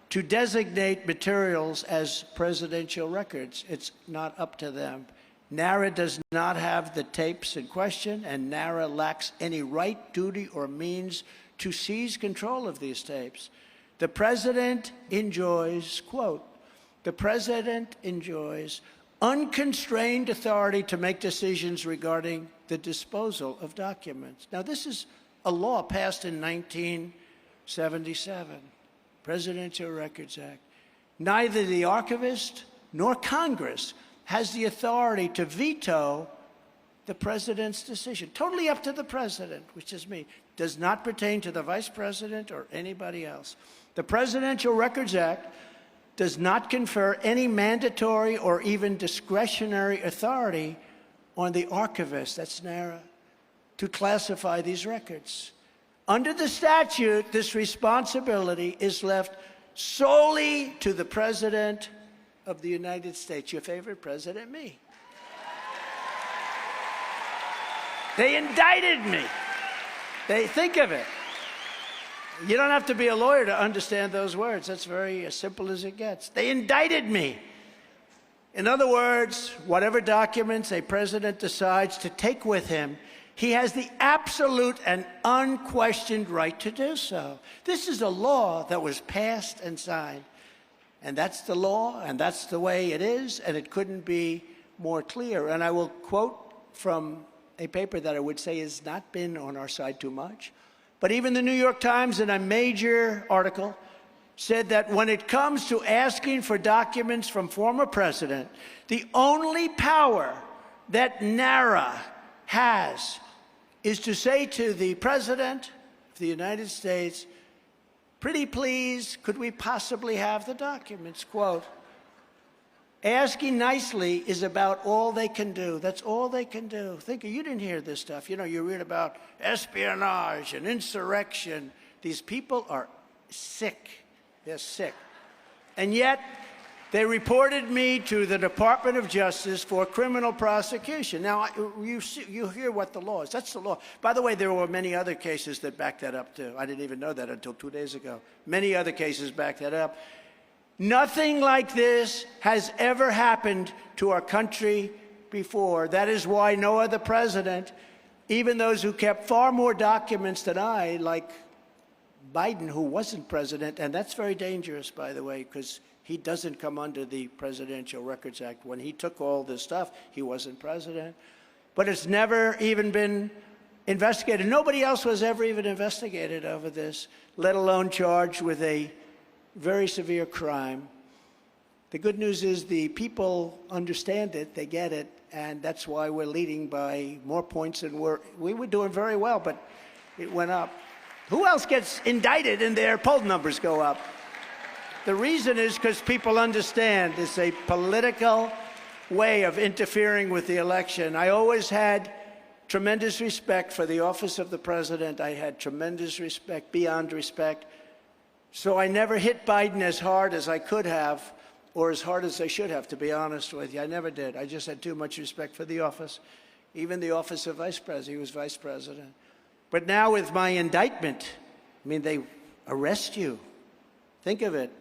to designate materials as presidential records. It's not up to them. NARA does not have the tapes in question, and NARA lacks any right, duty, or means to seize control of these tapes. The president enjoys, quote, the president enjoys unconstrained authority to make decisions regarding the disposal of documents. Now, this is a law passed in 1977, Presidential Records Act. Neither the archivist nor Congress has the authority to veto the president's decision. Totally up to the president, which is me. Does not pertain to the vice president or anybody else. The Presidential Records Act does not confer any mandatory or even discretionary authority on the archivist, that's NARA, to classify these records. Under the statute, this responsibility is left solely to the President of the United States, your favorite president, me. They indicted me. They think of it. You don't have to be a lawyer to understand those words. That's very as simple as it gets. They indicted me. In other words, whatever documents a president decides to take with him, he has the absolute and unquestioned right to do so. This is a law that was passed and signed. And that's the law, and that's the way it is, and it couldn't be more clear. And I will quote from a paper that I would say has not been on our side too much. But even the New York Times, in a major article, said that when it comes to asking for documents from former president, the only power that NARA has is to say to the President of the United States, pretty please, could we possibly have the documents? Quote, asking nicely is about all they can do. That's all they can do. Think, you didn't hear this stuff. You know, you read about espionage and insurrection. These people are sick. They're sick. And yet, they reported me to the Department of Justice for criminal prosecution. Now, you hear what the law is. That's the law. By the way, there were many other cases that back that up, too. I didn't even know that until 2 days ago. Many other cases back that up. Nothing like this has ever happened to our country before. That is why no other president, even those who kept far more documents than I, like Biden, who wasn't president, and that's very dangerous, by the way, because he doesn't come under the Presidential Records Act. When he took all this stuff, he wasn't president. But it's never even been investigated. Nobody else was ever even investigated over this, let alone charged with a very severe crime. The good news is the people understand it, they get it, and that's why we're leading by more points than we were doing very well, but it went up. Who else gets indicted and their poll numbers go up? The reason is because people understand it's a political way of interfering with the election. I always had tremendous respect for the office of the president. I had tremendous respect, beyond respect. So I never hit Biden as hard as I could have, or as hard as I should have, to be honest with you. I never did. I just had too much respect for the office. Even the office of vice president, he was vice president. But now with my indictment, I mean, they arrest you. Think of it.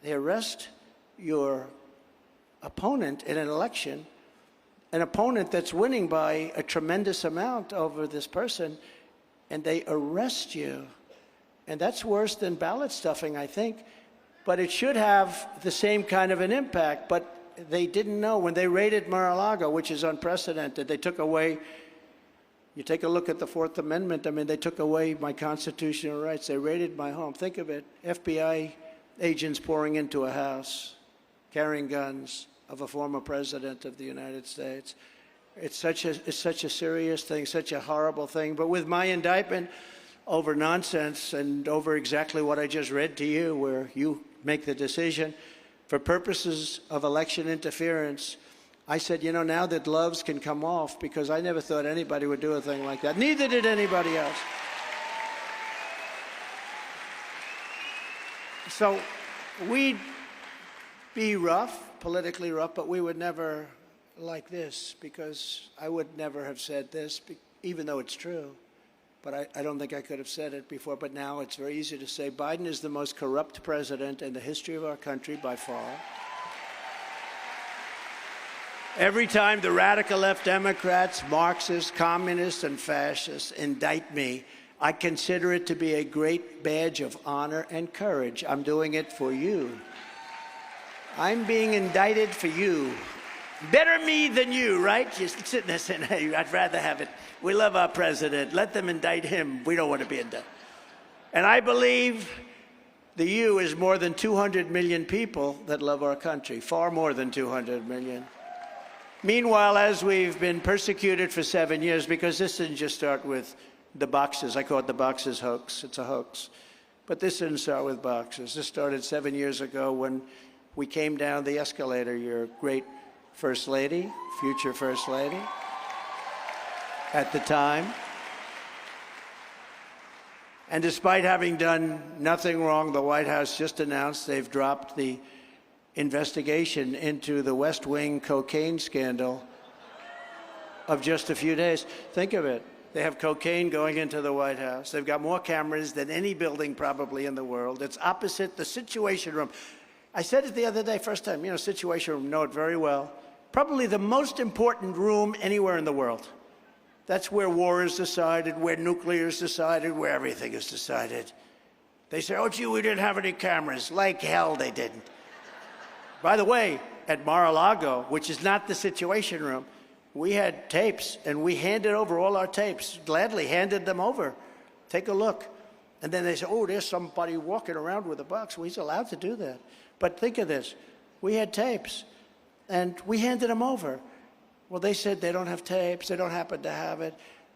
They arrest your opponent in an election, an opponent that's winning by a tremendous amount over this person, and they arrest you. And that's worse than ballot stuffing, I think. But it should have the same kind of an impact. But they didn't know when they raided Mar-a-Lago, which is unprecedented. They took away You take a look at the Fourth Amendment. I mean, they took away my constitutional rights. They raided my home. Think of it. FBI agents pouring into a house, carrying guns of a former president of the United States. It's such a serious thing, such a horrible thing. But with my indictment over nonsense and over exactly what I just read to you, where you make the decision, for purposes of election interference, I said, you know, now the gloves can come off, because I never thought anybody would do a thing like that. Neither did anybody else. So we'd be rough, politically rough, but we would never like this, because I would never have said this, even though it's true. But I don't think I could have said it before. But now it's very easy to say Biden is the most corrupt president in the history of our country by far. Every time the radical left Democrats, Marxists, communists, and fascists indict me, I consider it to be a great badge of honor and courage. I'm doing it for you. I'm being indicted for you. Better me than you, right? Just sitting there saying, hey, I'd rather have it. We love our president. Let them indict him. We don't want to be indicted. And I believe the you is more than 200 million people that love our country, far more than 200 million. Meanwhile, as we've been persecuted for 7 years, because this didn't just start with the boxes. I call it the boxes hoax. It's a hoax. But this didn't start with boxes. This started 7 years ago when we came down the escalator. Your great First Lady, future First Lady, at the time. And despite having done nothing wrong, the White House just announced they've dropped the investigation into the West Wing cocaine scandal of just a few days. Think of it. They have cocaine going into the White House. They've got more cameras than any building probably in the world. It's opposite the Situation Room. I said it the other day, first time, you know, Situation Room, know it very well. Probably the most important room anywhere in the world. That's where war is decided, where nuclear is decided, where everything is decided. They say, oh, gee, we didn't have any cameras. Like hell they didn't. By the way, at Mar-a-Lago, which is not the Situation Room, we had tapes, and we handed over all our tapes, gladly handed them over. Take a look. And then they say, oh, there's somebody walking around with a box. Well, he's allowed to do that. But think of this. We had tapes, and we handed them over. Well, they said they don't have tapes. They don't happen to have it.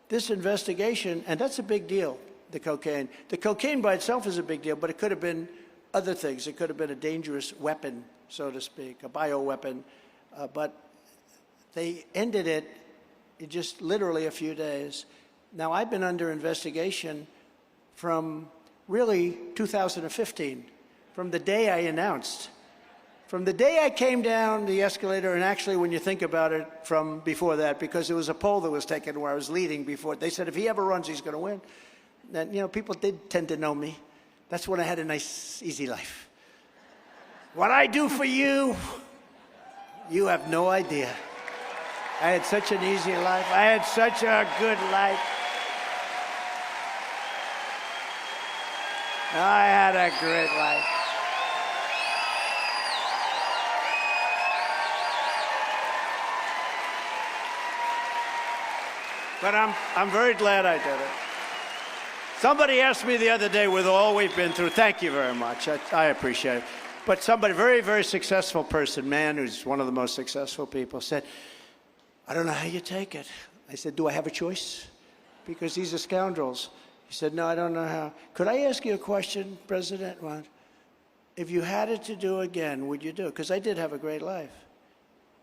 This investigation, and that's a big deal, the cocaine. The cocaine by itself is a big deal, but it could have been other things. It could have been a dangerous weapon, so to speak, a bioweapon. But they ended it in just literally a few days. Now, I've been under investigation from really 2015, from the day I announced. From the day I came down the escalator, and actually when you think about it, from before that, because there was a poll that was taken where I was leading before. They said if he ever runs, he's going to win. And, you know, people did tend to know me. That's when I had a nice, easy life. What I do for you, you have no idea. I had such an easy life. I had such a good life. I had a great life. But I'm very glad I did it. Somebody asked me the other day, with all we've been through, thank you very much. I appreciate it. But somebody, very, very successful person, man who's one of the most successful people, said, I don't know how you take it. I said, do I have a choice? Because these are scoundrels. He said, no, I don't know how. Could I ask you a question, President? Well, if you had it to do again, would you do it? Because I did have a great life.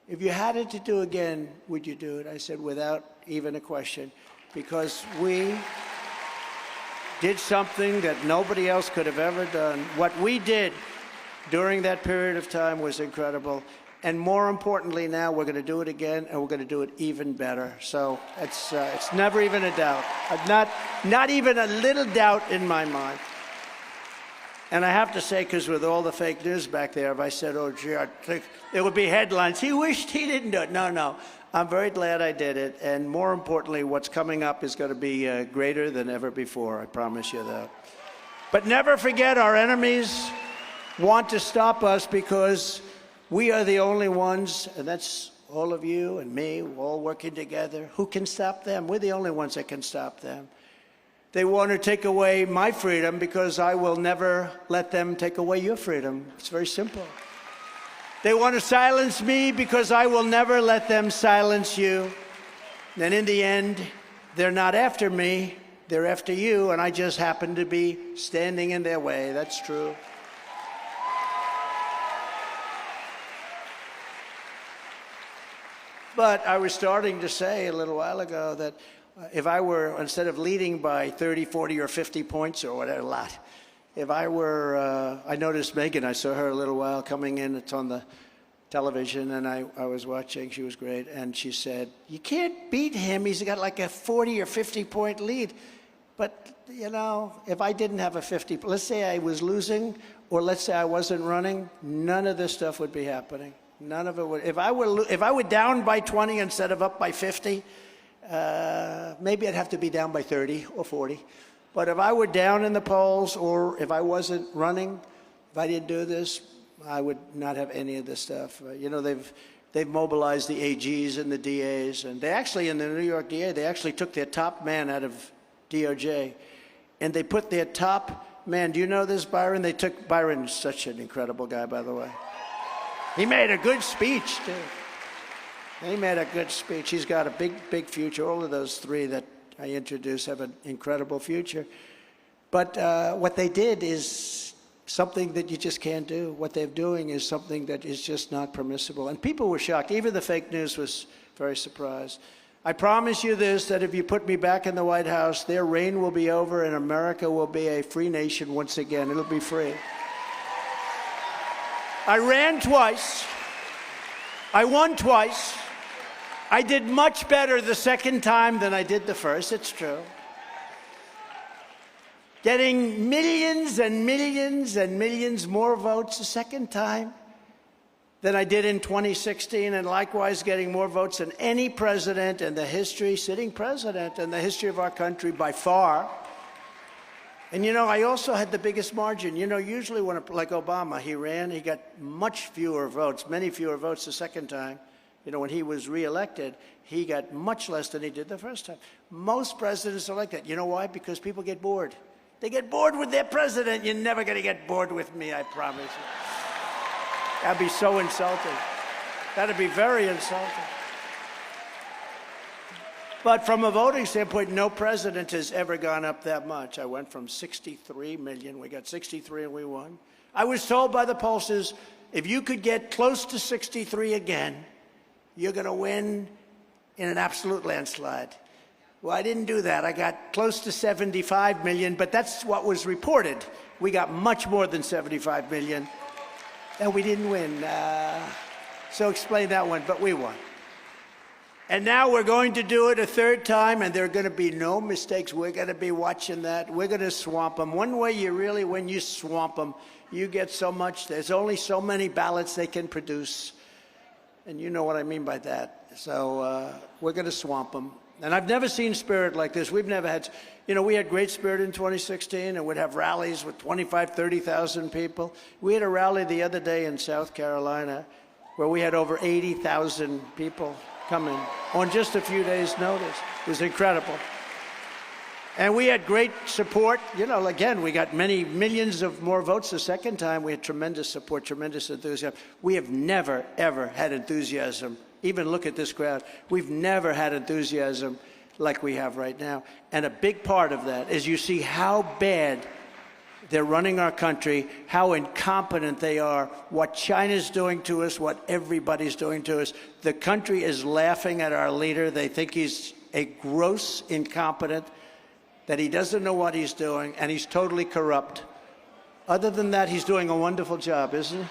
If you had it to do again, would you do it? I said, without even a question, because we did something that nobody else could have ever done. What we did during that period of time was incredible. And more importantly, now we're going to do it again, and we're going to do it even better. So it's never even a doubt. Not even a little doubt in my mind. And I have to say, because with all the fake news back there, if I said, oh, gee, I think it would be headlines. He wished he didn't do it. No. I'm very glad I did it. And more importantly, what's coming up is going to be greater than ever before. I promise you that. But never forget, our enemies want to stop us because we are the only ones, and that's all of you and me, all working together. Who can stop them? We're the only ones that can stop them. They want to take away my freedom because I will never let them take away your freedom. It's very simple. They want to silence me because I will never let them silence you. And in the end, they're not after me, they're after you, and I just happen to be standing in their way. That's true. But I was starting to say a little while ago that if I were, instead of leading by 30, 40, or 50 points or whatever, a lot, if I were, I noticed Megyn, I saw her a little while coming in, it's on the television, and I was watching, she was great, and she said, you can't beat him, he's got like a 40 or 50 point lead. But, you know, if I didn't have a 50, let's say I was losing, or let's say I wasn't running, none of this stuff would be happening. None of it would. If I were down by 20 instead of up by 50, maybe I'd have to be down by 30 or 40. But if I were down in the polls, or if I wasn't running, if I didn't do this, I would not have any of this stuff. You know, they've mobilized the AGs and the DAs, and they actually, in the New York DA, they actually took their top man out of DOJ, and they put their top man. Do you know this, Byron? They took Byron's such an incredible guy, by the way. He made a good speech, too. He made a good speech. He's got a big, big future. All of those three that I introduced have an incredible future. But what they did is something that you just can't do. What they're doing is something that is just not permissible. And people were shocked. Even the fake news was very surprised. I promise you this, that if you put me back in the White House, their reign will be over and America will be a free nation once again. It'll be free. I ran twice. I won twice. I did much better the second time than I did the first. It's true. Getting millions and millions and millions more votes the second time than I did in 2016, and likewise getting more votes than any president in the history, sitting president in the history of our country by far. And, you know, I also had the biggest margin. You know, usually when, like Obama, he ran, he got much fewer votes, many fewer votes the second time. You know, when he was reelected, he got much less than he did the first time. Most presidents are like that. You know why? Because people get bored. They get bored with their president. You're never going to get bored with me, I promise you. That'd be so insulting. That'd be very insulting. But from a voting standpoint, no president has ever gone up that much. I went from 63 million, we got 63 and we won. I was told by the pollsters, if you could get close to 63 again, you're going to win in an absolute landslide. Well, I didn't do that. I got close to 75 million, but that's what was reported. We got much more than 75 million, and we didn't win. So explain that one, but we won. And now we're going to do it a third time, and there are going to be no mistakes. We're going to be watching that. We're going to swamp them. One way you really, when you swamp them, you get so much. There's only so many ballots they can produce. And you know what I mean by that. So we're going to swamp them. And I've never seen spirit like this. We've never had, you know, we had great spirit in 2016, and we'd have rallies with 25, 30,000 people. We had a rally the other day in South Carolina where we had over 80,000 people coming on just a few days' notice. It was incredible. And we had great support. You know, again, we got many millions of more votes the second time. We had tremendous support, tremendous enthusiasm. We have never, ever had enthusiasm. Even look at this crowd. We've never had enthusiasm like we have right now. And a big part of that is you see how bad they're running our country, how incompetent they are, what China's doing to us, what everybody's doing to us. The country is laughing at our leader. They think he's a gross incompetent, that he doesn't know what he's doing, and he's totally corrupt. Other than that, he's doing a wonderful job, isn't he?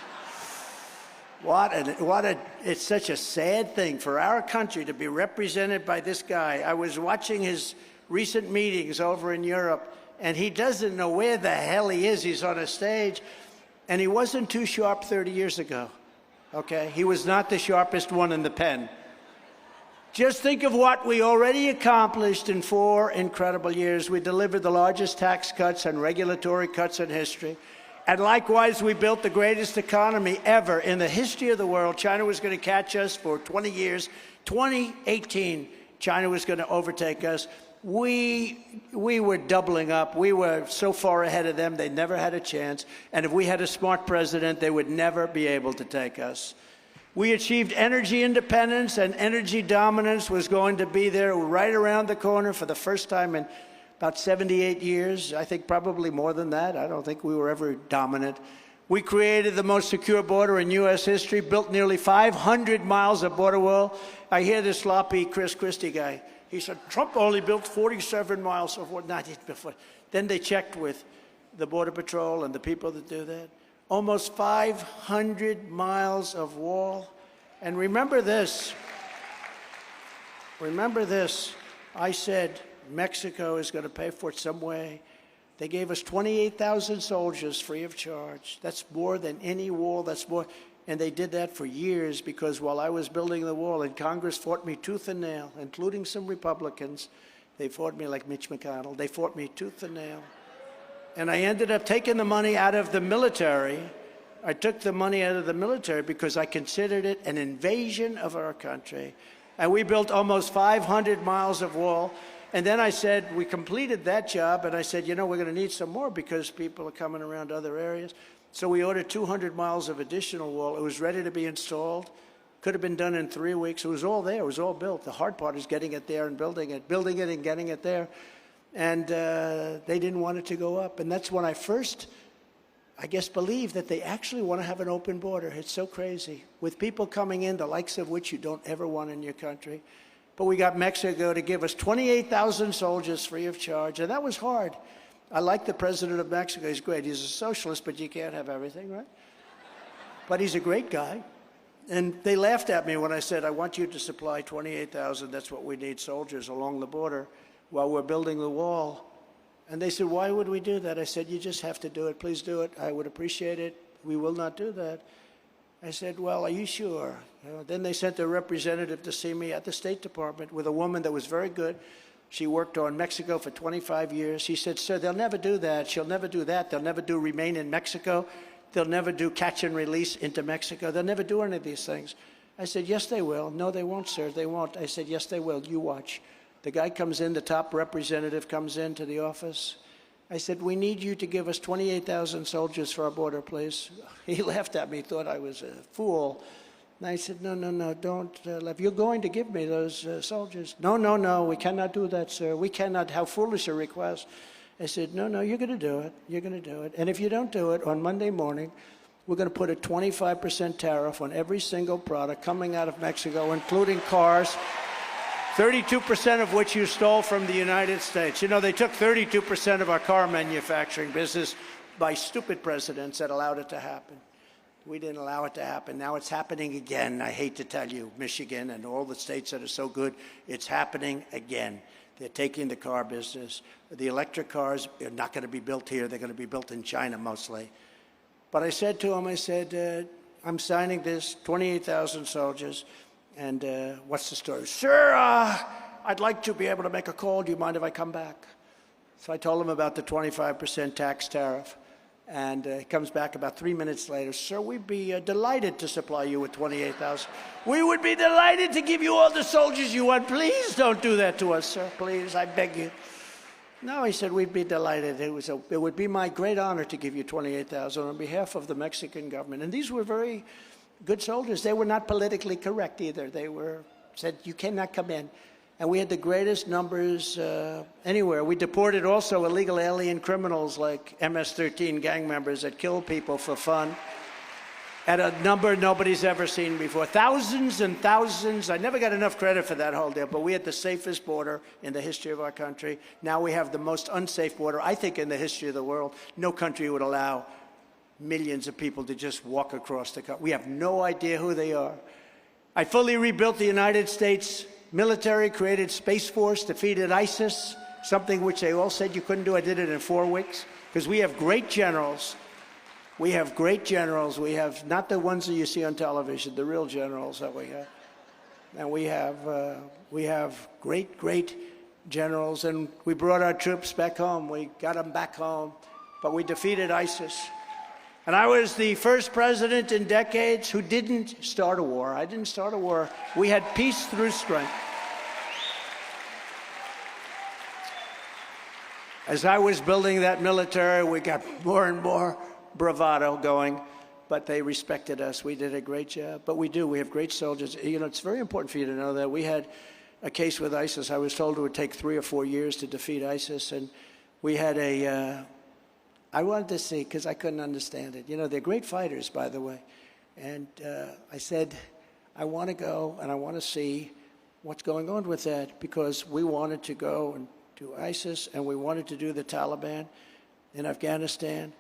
It's such a sad thing for our country to be represented by this guy. I was watching his recent meetings over in Europe, and he doesn't know where the hell he is. He's on a stage, and he wasn't too sharp 30 years ago, okay? He was not the sharpest one in the pen. Just think of what we already accomplished in 4 incredible years. We delivered the largest tax cuts and regulatory cuts in history. And likewise, we built the greatest economy ever in the history of the world. China was going to catch us for 20 years. 2018, China was going to overtake us. We were doubling up. We were so far ahead of them, they never had a chance. And if we had a smart president, they would never be able to take us. We achieved energy independence, and energy dominance was going to be there right around the corner for the first time in about 78 years. I think probably more than that. I don't think we were ever dominant. We created the most secure border in U.S. history, built nearly 500 miles of border wall. I hear this sloppy Chris Christie guy. He said, Trump only built 47 miles of what? Then they checked with the Border Patrol and the people that do that. Almost 500 miles of wall. And remember this. I said Mexico is going to pay for it some way. They gave us 28,000 soldiers free of charge. That's more than any wall. That's more. And they did that for years because while I was building the wall, and Congress fought me tooth and nail, including some Republicans. They fought me like Mitch McConnell. They fought me tooth and nail. And I ended up taking the money out of the military. I took the money out of the military because I considered it an invasion of our country. And we built almost 500 miles of wall. And then I said, we completed that job, and I said, you know, we're going to need some more because people are coming around other areas. So we ordered 200 miles of additional wall. It was ready to be installed. Could have been done in 3 weeks. It was all there. It was all built. The hard part is getting it there and building it and getting it there. And they didn't want it to go up. And that's when I first, I guess, believed that they actually want to have an open border. It's so crazy. With people coming in, the likes of which you don't ever want in your country. But we got Mexico to give us 28,000 soldiers free of charge. And that was hard. I like the president of Mexico. He's great. He's a socialist, but you can't have everything, right? But he's a great guy. And they laughed at me when I said, I want you to supply 28,000. That's what we need, soldiers along the border, while we're building the wall. And they said, why would we do that? I said, you just have to do it. Please do it. I would appreciate it. We will not do that. I said, well, are you sure? Then they sent a representative to see me at the State Department with a woman that was very good. She worked on Mexico for 25 years. She said, sir, they'll never do that. She'll never do that. They'll never do remain in Mexico. They'll never do catch and release into Mexico. They'll never do any of these things. I said, yes, they will. No, they won't, sir. They won't. I said, yes, they will. You watch. The guy comes in, the top representative comes into the office. I said, we need you to give us 28,000 soldiers for our border, please. He laughed at me, thought I was a fool. And I said, no, don't. If you're going to give me those soldiers. No, we cannot do that, sir. We cannot. How foolish a request. I said, no, you're going to do it. You're going to do it. And if you don't do it, on Monday morning, we're going to put a 25% tariff on every single product coming out of Mexico, including cars, 32% of which you stole from the United States. You know, they took 32% of our car manufacturing business by stupid presidents that allowed it to happen. We didn't allow it to happen. Now it's happening again. I hate to tell you, Michigan and all the states that are so good, it's happening again. They're taking the car business. The electric cars are not going to be built here. They're going to be built in China mostly. But I said to him, I said, I'm signing this, 28,000 soldiers. And what's the story? Sir, I'd like to be able to make a call. Do you mind if I come back? So I told him about the 25% tax tariff. And he comes back about 3 minutes later. Sir, we'd be delighted to supply you with 28,000. We would be delighted to give you all the soldiers you want. Please don't do that to us, sir. Please, I beg you. No, he said, we'd be delighted. It would be my great honor to give you 28,000 on behalf of the Mexican government. And these were very good soldiers. They were not politically correct either. They said, you cannot come in. And we had the greatest numbers anywhere. We deported also illegal alien criminals like MS-13 gang members that kill people for fun at a number nobody's ever seen before. Thousands and thousands. I never got enough credit for that whole deal, but we had the safest border in the history of our country. Now we have the most unsafe border, I think, in the history of the world. No country would allow millions of people to just walk across the country. We have no idea who they are. I fully rebuilt the United States military, created Space Force, defeated ISIS, something which they all said you couldn't do. I did it in 4 weeks because we have great generals. We have great generals. We have not the ones that you see on television, the real generals that we have. And we have great generals. And we brought our troops back home. We got them back home. But we defeated ISIS. And I was the first president in decades who didn't start a war. I didn't start a war. We had peace through strength. As I was building that military, we got more and more bravado going, but they respected us. We did a great job. But we do. We have great soldiers. You know, it's very important for you to know that we had a case with ISIS. I was told it would take 3 or 4 years to defeat ISIS, and we had I wanted to see, because I couldn't understand it. You know, they're great fighters, by the way. And I said, I want to go and I want to see what's going on with that, because we wanted to go and do ISIS and we wanted to do the Taliban in Afghanistan.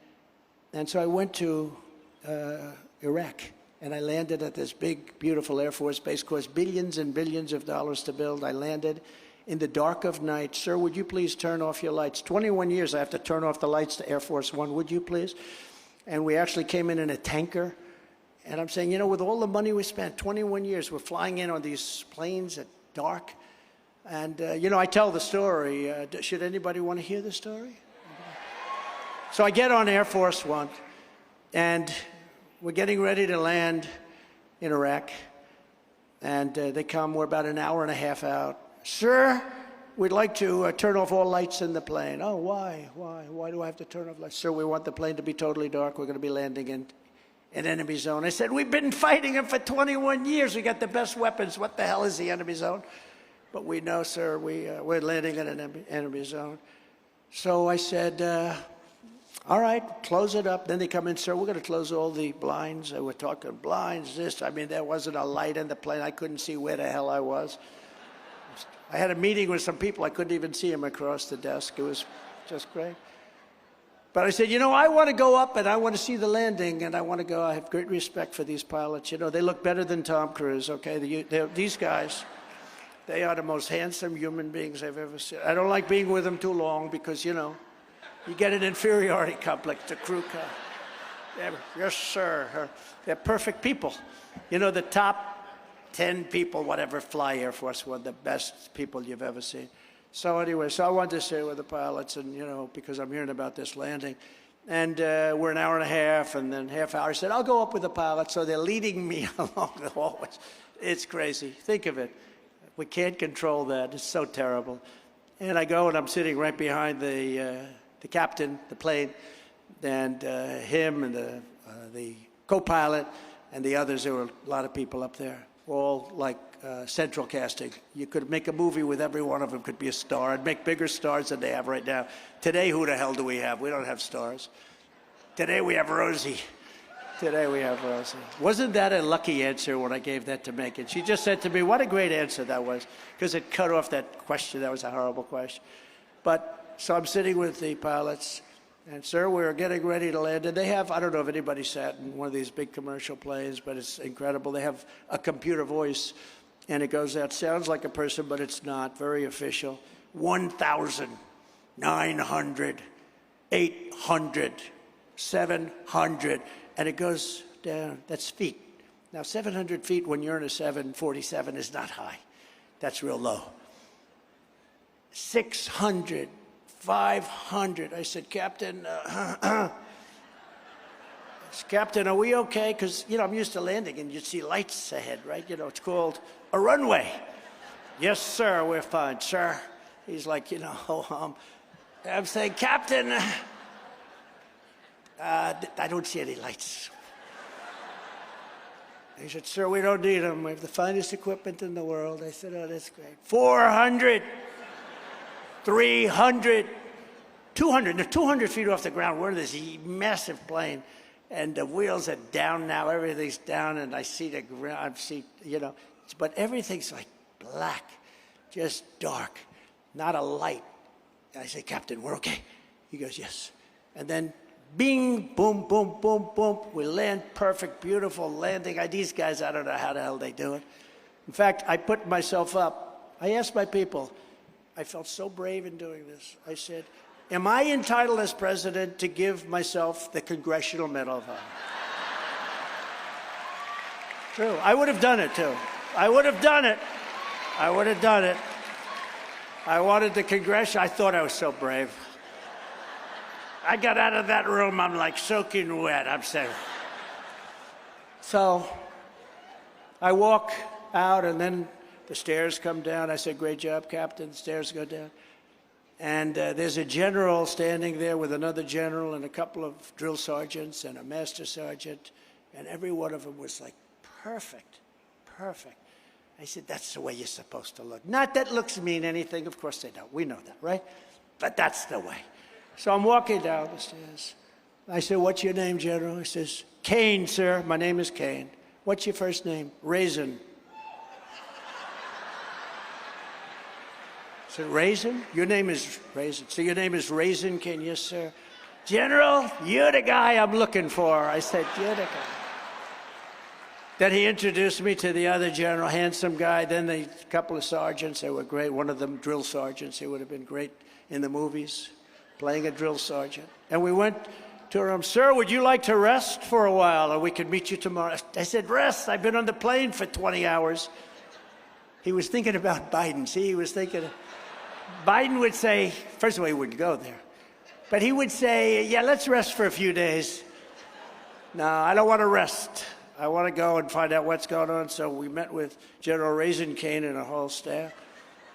And so I went to Iraq, and I landed at this big, beautiful Air Force base, cost billions and billions of dollars to build. I landed in the dark of night. Sir, would you please turn off your lights? 21 years I have to turn off the lights to Air Force One, would you please? And we actually came in a tanker. And I'm saying, you know, with all the money we spent, 21 years, we're flying in on these planes at dark. And, you know, I tell the story. Should anybody want to hear the story? So I get on Air Force One, and we're getting ready to land in Iraq. And they come, we're about an hour and a half out. Sir, we'd like to turn off all lights in the plane. Oh, why? Why do I have to turn off lights? Sir, we want the plane to be totally dark. We're going to be landing in an enemy zone. I said, we've been fighting them for 21 years. We got the best weapons. What the hell is the enemy zone? But we know, sir, we're landing in an enemy zone. So I said, all right, close it up. Then they come in, sir, we're going to close all the blinds. We're talking blinds, this. I mean, there wasn't a light in the plane. I couldn't see where the hell I was. I had a meeting with some people. I couldn't even see them across the desk. It was just great. But I said, you know, I want to go up and I want to see the landing, and I want to go. I have great respect for these pilots. You know, they look better than Tom Cruise, okay? These guys, they are the most handsome human beings I've ever seen. I don't like being with them too long because, you know, you get an inferiority complex to crew car. Yes, sir. They're perfect people. You know, the top 10 people, whatever, fly Air Force One, the best people you've ever seen. So anyway, so I wanted to stay with the pilots, and, you know, because I'm hearing about this landing. And we're an hour and a half, and then half hour. I said, I'll go up with the pilots. So they're leading me along the hallways. It's crazy. Think of it. We can't control that. It's so terrible. And I go, and I'm sitting right behind the captain, the plane, and him and the co-pilot and the others. There were a lot of people up there. All like central casting. You could make a movie with every one of them could be a star and make bigger stars than they have right now. Today, who the hell do we have? We don't have stars. Today we have Rosie. Today we have Rosie. Wasn't that a lucky answer when I gave that to Megan? She just said to me, what a great answer that was, because it cut off that question. That was a horrible question. But so I'm sitting with the pilots. And, sir, we're getting ready to land. And they have, I don't know if anybody sat in one of these big commercial planes, but it's incredible. They have a computer voice, and it goes out. Sounds like a person, but it's not. Very official. 1,900, 800, 700. And it goes down. That's feet. Now, 700 feet when you're in a 747 is not high. That's real low. 600. 500. I said, Captain, Captain, are we okay? Because, you know, I'm used to landing and you see lights ahead, right? You know, it's called a runway. Yes, sir, we're fine, sir. He's like, you know, I'm saying, Captain, I don't see any lights. He said, sir, we don't need them. We have the finest equipment in the world. I said, oh, that's great. 400. 300, 200. They're 200 feet off the ground. We're in this massive plane, and the wheels are down now. Everything's down, and I see the ground. You know, but everything's like black, just dark, not a light. And I say, Captain, we're okay. He goes, yes. And then, bing, boom, boom, boom, boom. We land perfect, beautiful landing. These guys, I don't know how the hell they do it. In fact, I put myself up. I asked my people. I felt so brave in doing this. I said, am I entitled as president to give myself the Congressional Medal of Honor? True. I would have done it, too. I would have done it. I would have done it. I wanted the Congressional. I thought I was so brave. I got out of that room, I'm like soaking wet, I'm saying. So I walk out, and then the stairs come down. I said, great job, Captain. The stairs go down. And there's a general standing there with another general and a couple of drill sergeants and a master sergeant, and every one of them was like, perfect, perfect. I said, that's the way you're supposed to look. Not that looks mean anything. Of course they don't. We know that, right? But that's the way. So I'm walking down the stairs. I said, what's your name, General? He says, Kane, sir. My name is Kane. What's your first name? Raisin. I said, Raisin? Your name is Raisin. So your name is Raisin Kane? Yes, sir. General, you're the guy I'm looking for. I said, you're the guy. Then he introduced me to the other general, handsome guy. Then a couple of sergeants, they were great. One of them, drill sergeants, he would have been great in the movies, playing a drill sergeant. And we went to him, sir, would you like to rest for a while, or we could meet you tomorrow? I said, rest? I've been on the plane for 20 hours. He was thinking about Biden. See, he was thinking, Biden would say, first of all, he wouldn't go there. But he would say, yeah, let's rest for a few days. No, I don't want to rest. I want to go and find out what's going on. So we met with General Raisin Kane and a whole staff.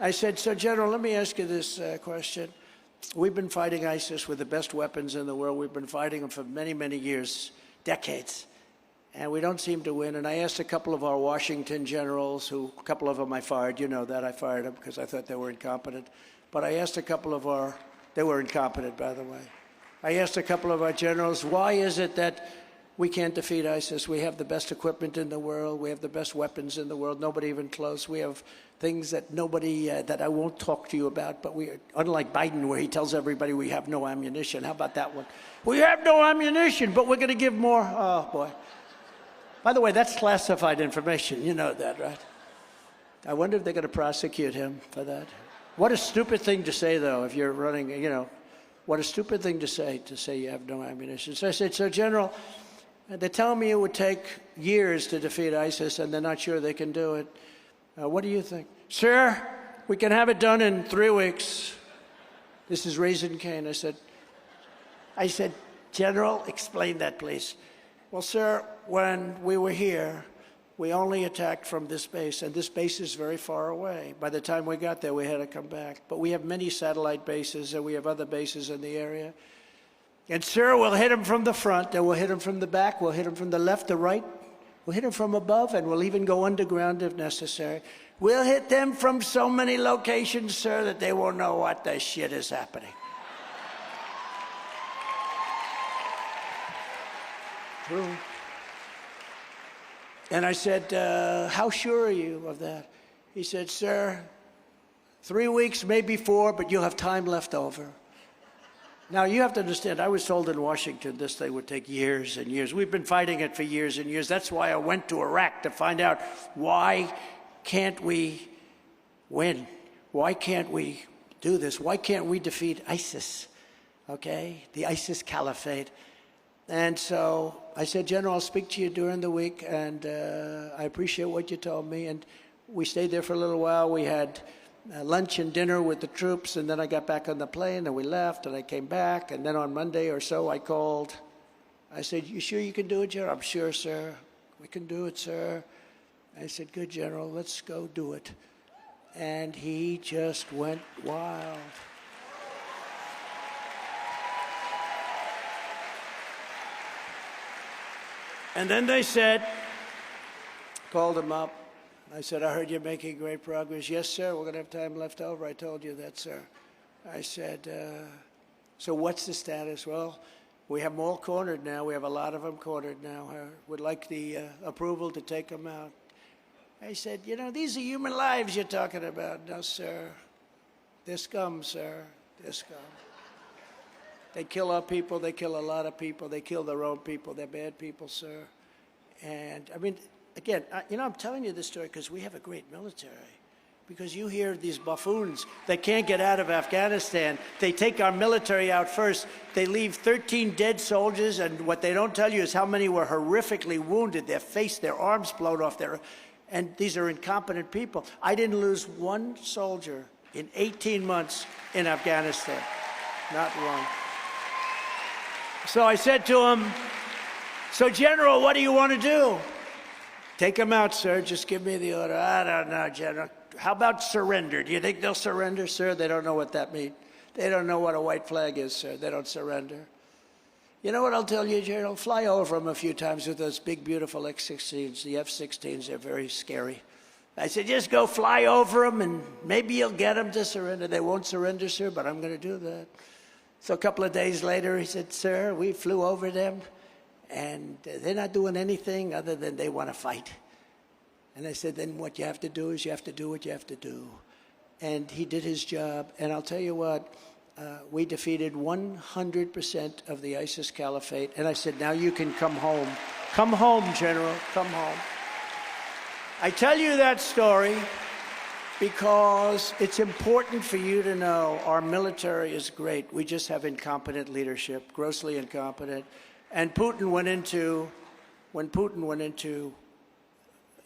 I said, so General, let me ask you this question. We've been fighting ISIS with the best weapons in the world. We've been fighting them for many, many years, decades. And we don't seem to win. And I asked a couple of our Washington generals, who a couple of them I fired. You know that. I fired them because I thought they were incompetent. But I asked a couple of our, they were incompetent, by the way. I asked a couple of our generals, why is it that we can't defeat ISIS? We have the best equipment in the world. We have the best weapons in the world. Nobody even close. We have things that nobody, that I won't talk to you about, but we, unlike Biden, where he tells everybody we have no ammunition. How about that one? We have no ammunition, but we're going to give more. Oh, boy. By the way, that's classified information. You know that, right? I wonder if they're going to prosecute him for that. What a stupid thing to say, though, if you're running, you know. What a stupid thing to say you have no ammunition. So I said, so General, they're telling me it would take years to defeat ISIS, and they're not sure they can do it. What do you think? Sir, we can have it done in 3 weeks. This is Raisin Kane. I said, General, explain that, please. Well, sir, when we were here, we only attacked from this base, and this base is very far away. By the time we got there, we had to come back. But we have many satellite bases, and we have other bases in the area. And, sir, we'll hit them from the front, and we'll hit them from the back, we'll hit them from the left, the right, we'll hit them from above, and we'll even go underground if necessary. We'll hit them from so many locations, sir, that they won't know what the shit is happening. True. And I said, how sure are you of that? He said, sir, 3 weeks, maybe 4, but you'll have time left over. Now, you have to understand, I was told in Washington this thing would take years and years. We've been fighting it for years and years. That's why I went to Iraq, to find out, why can't we win? Why can't we do this? Why can't we defeat ISIS? Okay? The ISIS caliphate. And so I said, General, I'll speak to you during the week, and I appreciate what you told me. And we stayed there for a little while. We had lunch and dinner with the troops, and then I got back on the plane, and we left, and I came back. And then on Monday or so, I called. I said, you sure you can do it, General? I'm sure, sir. We can do it, sir. I said, good, General, let's go do it. And he just went wild. And then they said, called him up. I said, I heard you're making great progress. Yes, sir, we're going to have time left over. I told you that, sir. I said, so what's the status? Well, we have them all cornered now. We have a lot of them cornered now. I would like the approval to take them out. I said, you know, these are human lives you're talking about. No, sir. They're scum, sir. They're scum. They kill our people. They kill a lot of people. They kill their own people. They're bad people, sir. And, I mean, again, you know, I'm telling you this story because we have a great military. Because you hear these buffoons, they can't get out of Afghanistan. They take our military out first. They leave 13 dead soldiers, and what they don't tell you is how many were horrifically wounded, their face, their arms blown off. And these are incompetent people. I didn't lose one soldier in 18 months in Afghanistan. Not one. So I said to him, so General, what do you want to do? Take them out, sir. Just give me the order. I don't know, General. How about surrender? Do you think they'll surrender, sir? They don't know what that means. They don't know what a white flag is, sir. They don't surrender. You know what I'll tell you, General? Fly over them a few times with those big, beautiful X-16s. The F-16s, they're very scary. I said, just go fly over them, and maybe you'll get them to surrender. They won't surrender, sir, but I'm going to do that. So a couple of days later, he said, sir, we flew over them, and they're not doing anything other than they want to fight. And I said, then what you have to do is you have to do what you have to do. And he did his job. And I'll tell you what, we defeated 100% of the ISIS caliphate. And I said, now you can come home. Come home, General, come home. I tell you that story because it's important for you to know our military is great. We just have incompetent leadership, grossly incompetent. And when Putin went into,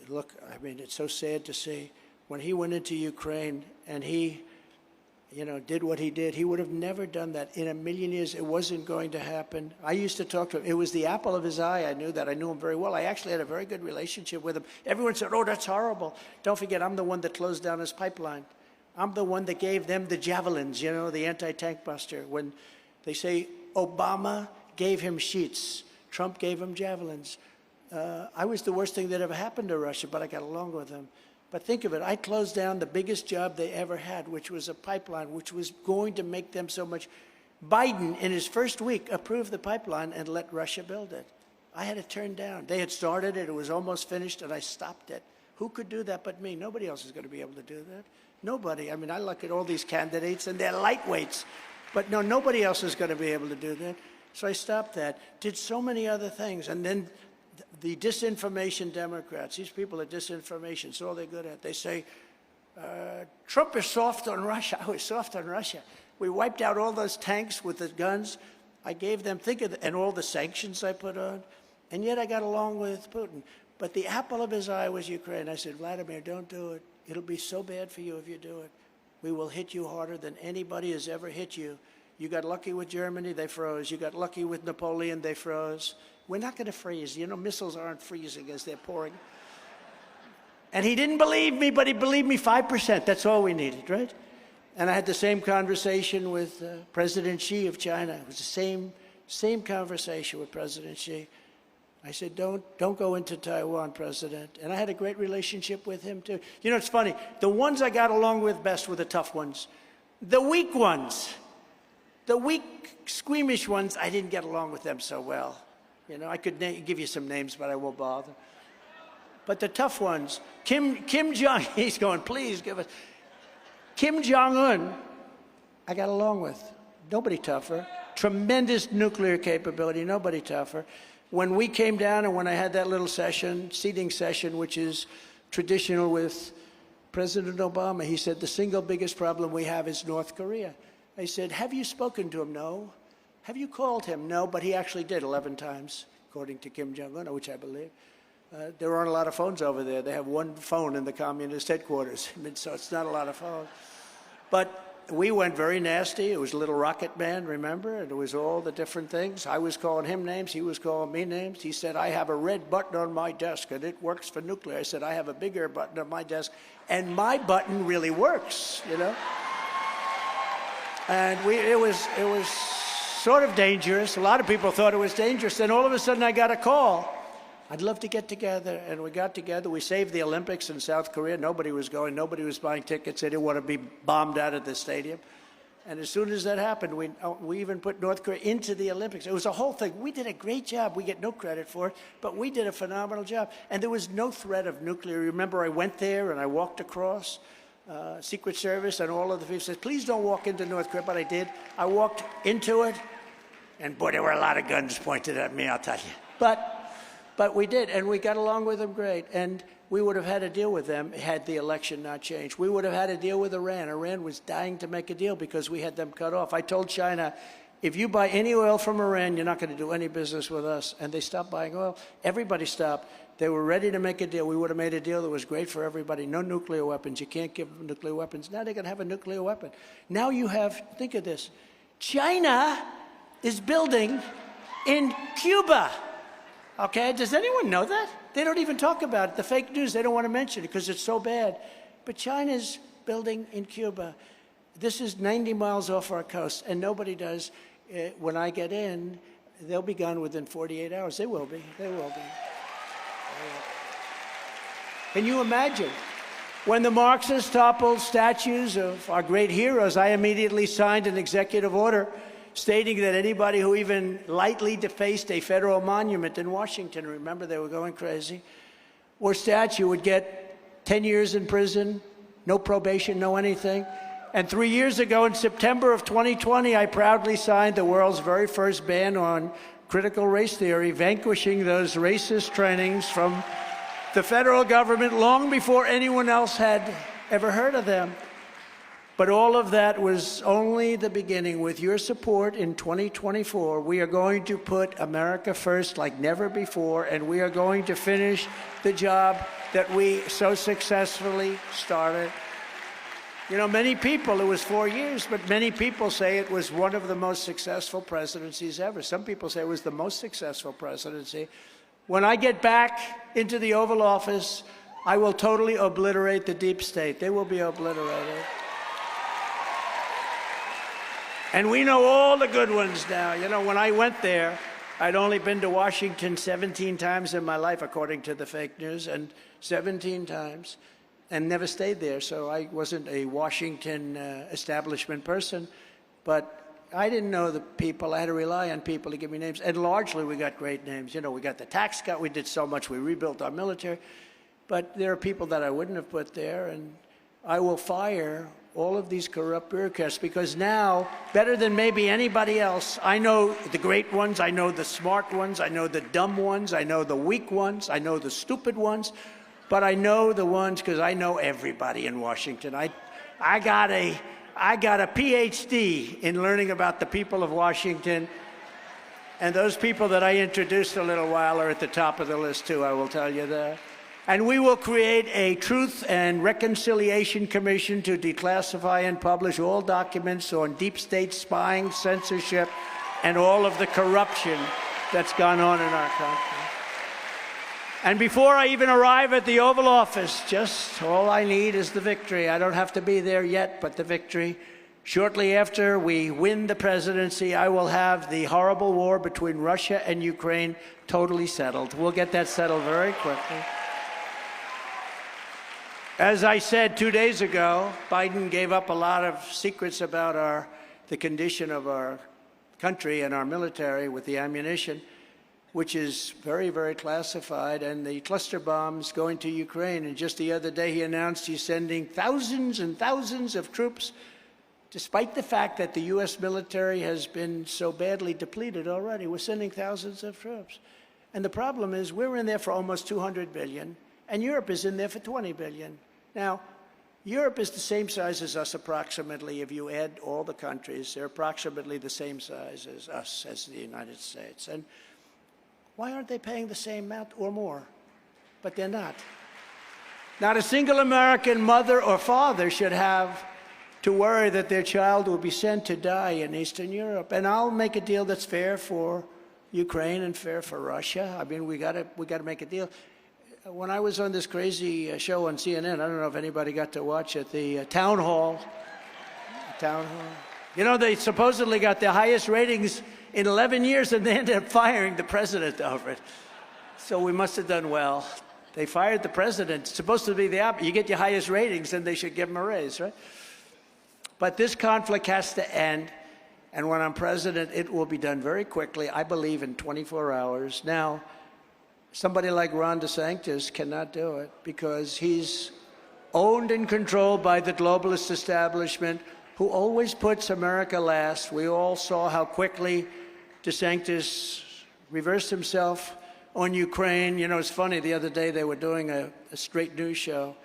look, I mean, it's so sad to see, when he went into Ukraine and he, did what he did, he would have never done that. In a million years, it wasn't going to happen. I used to talk to him. It was the apple of his eye. I knew that. I knew him very well. I actually had a very good relationship with him. Everyone said, oh, that's horrible. Don't forget, I'm the one that closed down his pipeline. I'm the one that gave them the javelins, the anti-tank buster. When they say Obama gave him sheets, Trump gave him javelins. I was the worst thing that ever happened to Russia, but I got along with them. But think of it, I closed down the biggest job they ever had, which was a pipeline, which was going to make them so much. Biden, in his first week, approved the pipeline and let Russia build it. I had it turned down. They had started it, it was almost finished, and I stopped it. Who could do that but me? Nobody else is going to be able to do that. Nobody. I mean, I look at all these candidates, and they're lightweights. But no, nobody else is going to be able to do that. So I stopped that, did so many other things, and then the disinformation Democrats, these people are disinformation, it's all they're good at. They say, Trump is soft on Russia. I was soft on Russia. We wiped out all those tanks with the guns. I gave them, and all the sanctions I put on, and yet I got along with Putin. But the apple of his eye was Ukraine. I said, Vladimir, don't do it. It'll be so bad for you if you do it. We will hit you harder than anybody has ever hit you. You got lucky with Germany, they froze. You got lucky with Napoleon, they froze. We're not going to freeze. Missiles aren't freezing as they're pouring. And he didn't believe me, but he believed me 5%. That's all we needed, right? And I had the same conversation with President Xi of China. It was the same conversation with President Xi. I said, don't go into Taiwan, President. And I had a great relationship with him, too. It's funny. The ones I got along with best were the tough ones. The weak ones, the weak, squeamish ones, I didn't get along with them so well. I could give you some names, but I won't bother. But the tough ones, Kim Jong, he's going, please give us. Kim Jong-un, I got along with. Nobody tougher. Tremendous nuclear capability, nobody tougher. When we came down and when I had that little seating session, which is traditional with President Obama, he said, the single biggest problem we have is North Korea. I said, have you spoken to him? No. Have you called him? No, but he actually did 11 times, according to Kim Jong-un, which I believe. There aren't a lot of phones over there. They have one phone in the communist headquarters, so it's not a lot of phones. But we went very nasty. It was Little Rocket Man, remember? And it was all the different things. I was calling him names. He was calling me names. He said, I have a red button on my desk, and it works for nuclear. I said, I have a bigger button on my desk, and my button really works, And it was sort of dangerous. A lot of people thought it was dangerous. Then all of a sudden I got a call. I'd love to get together. And we got together. We saved the Olympics in South Korea. Nobody was going. Nobody was buying tickets. They didn't want to be bombed out of the stadium. And as soon as that happened, we even put North Korea into the Olympics. It was a whole thing. We did a great job. We get no credit for it, but we did a phenomenal job. And there was no threat of nuclear. Remember, I went there and I walked across. Secret Service and all of the people said, please don't walk into North Korea, but I did. I walked into it, and boy, there were a lot of guns pointed at me, I'll tell you. But we did, and we got along with them great. And we would have had a deal with them had the election not changed. We would have had a deal with Iran. Iran was dying to make a deal because we had them cut off. I told China, if you buy any oil from Iran, you're not going to do any business with us. And they stopped buying oil. Everybody stopped. They were ready to make a deal. We would have made a deal that was great for everybody. No nuclear weapons. You can't give them nuclear weapons. Now they're going to have a nuclear weapon. Now you have, think of this, China is building in Cuba. Okay, does anyone know that? They don't even talk about it. The fake news, they don't want to mention it because it's so bad. But China's building in Cuba. This is 90 miles off our coast, and nobody does. When I get in, they'll be gone within 48 hours. They will be. They will be. Can you imagine? When the Marxists toppled statues of our great heroes, I immediately signed an executive order stating that anybody who even lightly defaced a federal monument in Washington, remember they were going crazy, or statue would get 10 years in prison, no probation, no anything. And 3 years ago, in September of 2020, I proudly signed the world's very first ban on critical race theory, vanquishing those racist trainings from the federal government long before anyone else had ever heard of them. But all of that was only the beginning. With your support in 2024, we are going to put America first like never before, and we are going to finish the job that we so successfully started. You know, many people, it was 4 years, but many people say it was one of the most successful presidencies ever. Some people say it was the most successful presidency. When I get back into the Oval Office, I will totally obliterate the deep state. They will be obliterated. And we know all the good ones now. You know, when I went there, I'd only been to Washington 17 times in my life, according to the fake news, and 17 times, and never stayed there. So I wasn't a Washington establishment person, but I didn't know the people. I had to rely on people to give me names. And largely, we got great names. You know, we got the tax cut. We did so much. We rebuilt our military. But there are people that I wouldn't have put there, and I will fire all of these corrupt bureaucrats, because now, better than maybe anybody else, I know the great ones, I know the smart ones, I know the dumb ones, I know the weak ones, I know the stupid ones, but I know the ones because I know everybody in Washington. I got a PhD in learning about the people of Washington, and those people that I introduced a little while are at the top of the list too, I will tell you that. And we will create a Truth and Reconciliation Commission to declassify and publish all documents on deep state spying, censorship, and all of the corruption that's gone on in our country. And before I even arrive at the Oval Office, just all I need is the victory. I don't have to be there yet, but the victory. Shortly after we win the presidency, I will have the horrible war between Russia and Ukraine totally settled. We'll get that settled very quickly. As I said 2 days ago, Biden gave up a lot of secrets about the condition of our country and our military with the ammunition, which is very, very classified, and the cluster bombs going to Ukraine. And just the other day, he announced he's sending thousands and thousands of troops, despite the fact that the U.S. military has been so badly depleted already. We're sending thousands of troops. And the problem is we're in there for almost $200 billion, and Europe is in there for $20 billion. Now, Europe is the same size as us approximately. If you add all the countries, they're approximately the same size as us, as the United States. And why aren't they paying the same amount or more? But they're not. Not a single American mother or father should have to worry that their child will be sent to die in Eastern Europe. And I'll make a deal that's fair for Ukraine and fair for Russia. I mean, we got to make a deal. When I was on this crazy show on CNN, I don't know if anybody got to watch it, the town hall. You know, they supposedly got the highest ratings in 11 years, and they ended up firing the president over it. So we must have done well. They fired the president. It's supposed to be the opposite. You get your highest ratings, then they should give him a raise, right? But this conflict has to end, and when I'm president, it will be done very quickly, I believe in 24 hours. Now, somebody like Ron DeSantis cannot do it because he's owned and controlled by the globalist establishment who always puts America last. We all saw how quickly DeSantis reversed himself on Ukraine. You know, it's funny, the other day they were doing a straight news show,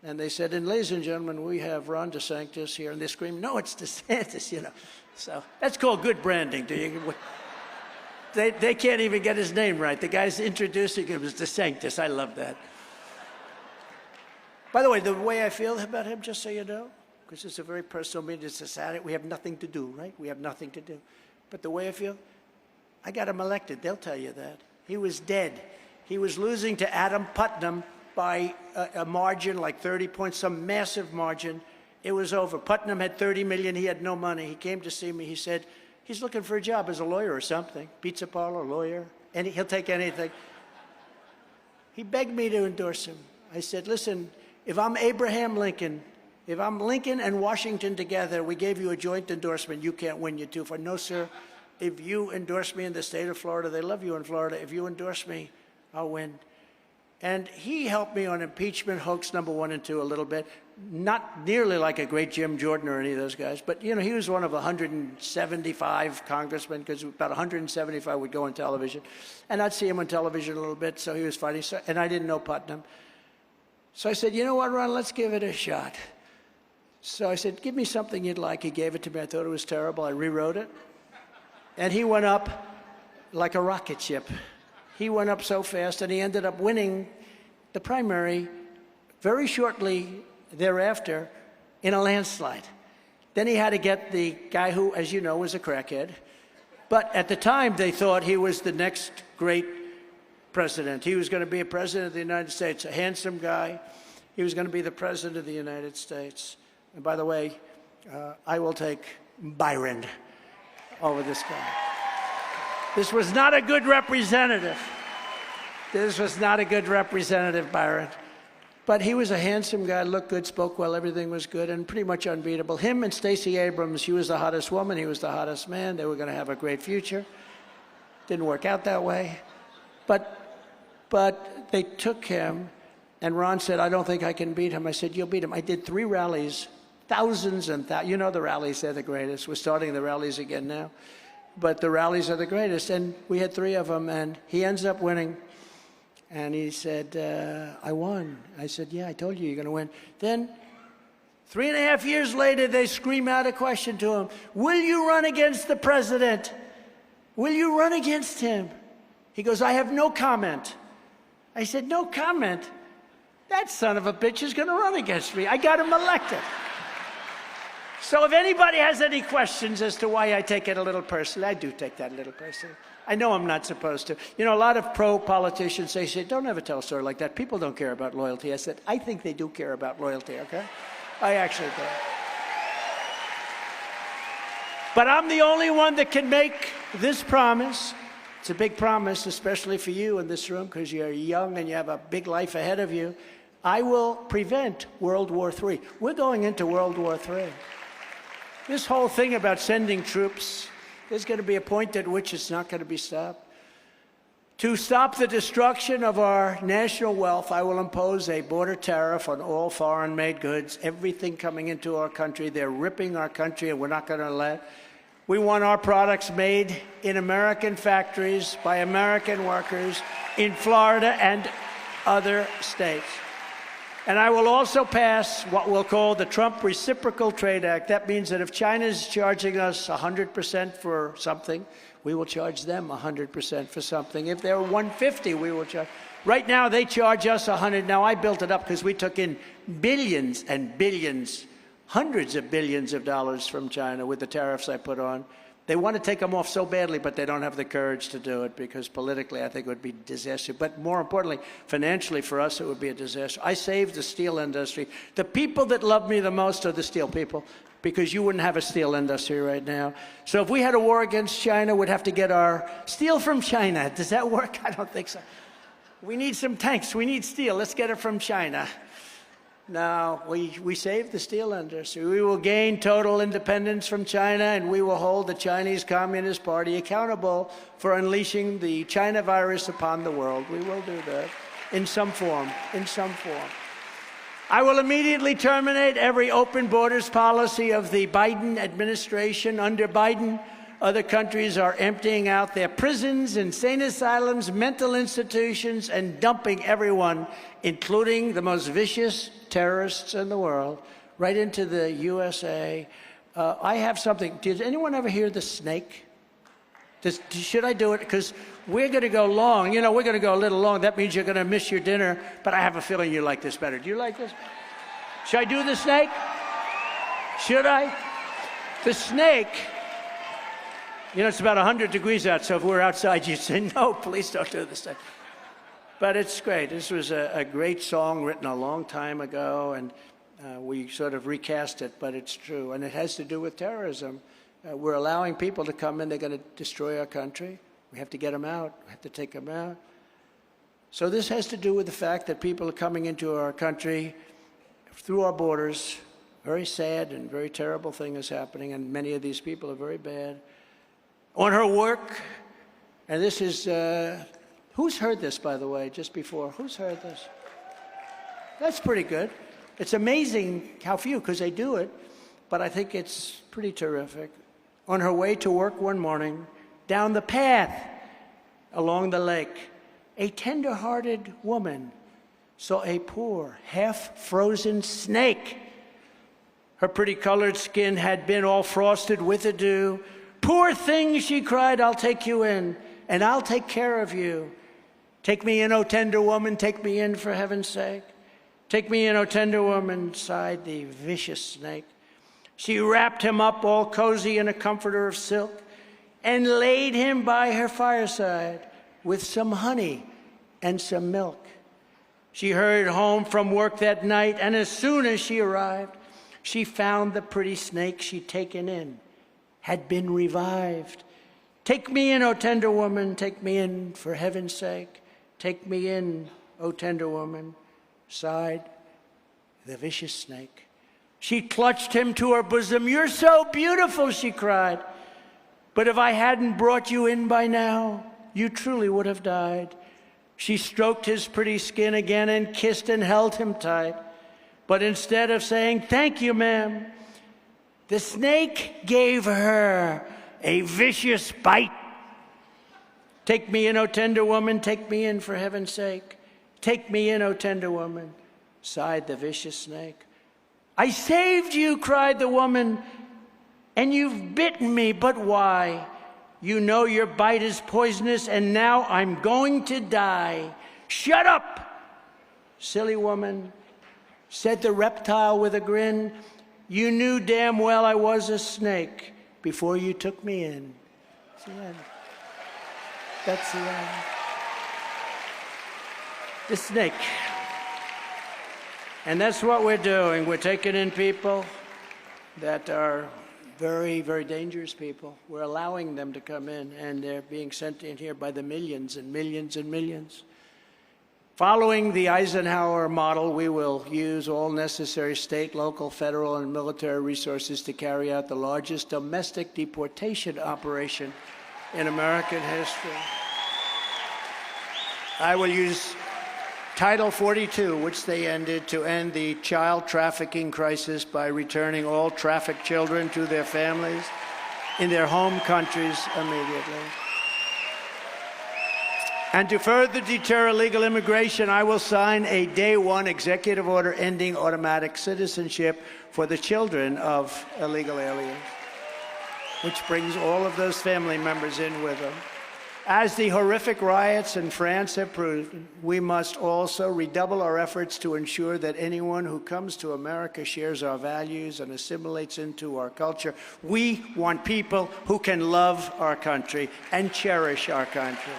and they said, and ladies and gentlemen, we have Ron DeSantis here, and they screamed, no, it's DeSantis, you know. So that's called good branding, do you? They can't even get his name right. The guy's introducing him as DeSantis. I love that. By the way, the way I feel about him, just so you know, because it's a very personal meeting, it's a sad, we have nothing to do, right? We have nothing to do. But the way I feel, I got him elected. They'll tell you that. He was dead. He was losing to Adam Putnam by a margin like 30 points, some massive margin. It was over. Putnam had 30 million. He had no money. He came to see me. He said, he's looking for a job as a lawyer or something. Pizza parlor, lawyer. And he'll take anything. He begged me to endorse him. I said, listen, if I'm Abraham Lincoln, if I'm Lincoln and Washington together, we gave you a joint endorsement, you can't win, you're too far. No, sir. If you endorse me in the state of Florida, they love you in Florida. If you endorse me, I'll win. And he helped me on impeachment hoax number 1 and 2 a little bit. Not nearly like a great Jim Jordan or any of those guys, but you know, he was one of 175 congressmen, because about 175 would go on television. And I'd see him on television a little bit, so he was fighting. And I didn't know Putnam. So I said, you know what, Ron, let's give it a shot. So I said, give me something you'd like. He gave it to me. I thought it was terrible. I rewrote it. And he went up like a rocket ship. He went up so fast, and he ended up winning the primary very shortly thereafter in a landslide. Then he had to get the guy who, as you know, was a crackhead. But at the time, they thought he was the next great president. He was going to be a president of the United States, a handsome guy. He was going to be the president of the United States. And by the way, I will take Byron over this guy. This was not a good representative. This was not a good representative, Byron. But he was a handsome guy, looked good, spoke well, everything was good, and pretty much unbeatable. Him and Stacey Abrams, she was the hottest woman, he was the hottest man. They were going to have a great future. Didn't work out that way. But they took him, and Ron said, I don't think I can beat him. I said, you'll beat him. I did 3 rallies, thousands and thousands. You know the rallies, they're the greatest. We're starting the rallies again now. But the rallies are the greatest. And we had 3 of them, and he ends up winning. And he said, I won. I said, yeah, I told you you're going to win. Then 3.5 years later, they scream out a question to him. Will you run against the president? Will you run against him? He goes, I have no comment. I said, no comment? That son of a bitch is going to run against me. I got him elected. So if anybody has any questions as to why I take it a little personally, I do take that a little personally. I know I'm not supposed to. You know, a lot of pro-politicians say, don't ever tell a story like that. People don't care about loyalty. I said, I think they do care about loyalty, okay? I actually do. But I'm the only one that can make this promise. It's a big promise, especially for you in this room, because you're young and you have a big life ahead of you. I will prevent World War III. We're going into World War III. This whole thing about sending troops, there's going to be a point at which it's not going to be stopped. To stop the destruction of our national wealth, I will impose a border tariff on all foreign-made goods, everything coming into our country. They're ripping our country, and we're not going to let. We want our products made in American factories by American workers in Florida and other states. And I will also pass what we'll call the Trump Reciprocal Trade Act. That means that if China is charging us 100% for something, we will charge them 100% for something. If they're 150, we will charge. Right now, they charge us 100. Now, I built it up because we took in billions and billions, hundreds of billions of dollars from China with the tariffs I put on. They want to take them off so badly, but they don't have the courage to do it because politically, I think it would be a disaster. But more importantly, financially for us, it would be a disaster. I saved the steel industry. The people that love me the most are the steel people because you wouldn't have a steel industry right now. So if we had a war against China, we'd have to get our steel from China. Does that work? I don't think so. We need some tanks. We need steel. Let's get it from China. No, we saved the steel industry. We will gain total independence from China, and we will hold the Chinese Communist Party accountable for unleashing the China virus upon the world. We will do that in some form, I will immediately terminate every open borders policy of the Biden administration. Under Biden, other countries are emptying out their prisons, insane asylums, mental institutions, and dumping everyone, including the most vicious terrorists in the world, right into the USA. I have something. Did anyone ever hear the snake? Should I do it? Because we're going to go long. You know, we're going to go a little long. That means you're going to miss your dinner. But I have a feeling you like this better. Do you like this? Should I do the snake? Should I? The snake You know, it's about 100 degrees out, so if we're outside, you'd say, no, please don't do this. But it's great. This was a great song written a long time ago, and we sort of recast it, but it's true. And it has to do with terrorism. We're allowing people to come in. They're going to destroy our country. We have to get them out. We have to take them out. So this has to do with the fact that people are coming into our country through our borders. Very sad and very terrible thing is happening, and many of these people are very bad. On her work, and this is, who's heard this, by the way, just before? Who's heard this? That's pretty good. It's amazing how few, because they do it, but I think it's pretty terrific. On her way to work one morning, down the path along the lake, a tender-hearted woman saw a poor, half-frozen snake. Her pretty colored skin had been all frosted with the dew. Poor thing, she cried, I'll take you in, and I'll take care of you. Take me in, O tender woman, take me in for heaven's sake. Take me in, O tender woman, sighed the vicious snake. She wrapped him up all cozy in a comforter of silk and laid him by her fireside with some honey and some milk. She hurried home from work that night, and as soon as she arrived, she found the pretty snake she'd taken in had been revived. Take me in, O tender woman, take me in for heaven's sake. Take me in, O tender woman, sighed the vicious snake. She clutched him to her bosom. You're so beautiful, she cried. But if I hadn't brought you in by now, you truly would have died. She stroked his pretty skin again and kissed and held him tight. But instead of saying, thank you, ma'am, the snake gave her a vicious bite. Take me in, O tender woman, take me in for heaven's sake. Take me in, O tender woman, sighed the vicious snake. I saved you, cried the woman, and you've bitten me, but why? You know your bite is poisonous, and now I'm going to die. Shut up, silly woman, said the reptile with a grin. You knew damn well I was a snake before you took me in. That's the end. That's the end. The snake. And that's what we're doing. We're taking in people that are very, very dangerous people. We're allowing them to come in, and they're being sent in here by the millions and millions and millions. Following the Eisenhower model, we will use all necessary state, local, federal, and military resources to carry out the largest domestic deportation operation in American history. I will use Title 42, which they ended, to end the child trafficking crisis by returning all trafficked children to their families in their home countries immediately. And to further deter illegal immigration, I will sign a day one executive order ending automatic citizenship for the children of illegal aliens, which brings all of those family members in with them. As the horrific riots in France have proved, we must also redouble our efforts to ensure that anyone who comes to America shares our values and assimilates into our culture. We want people who can love our country and cherish our country.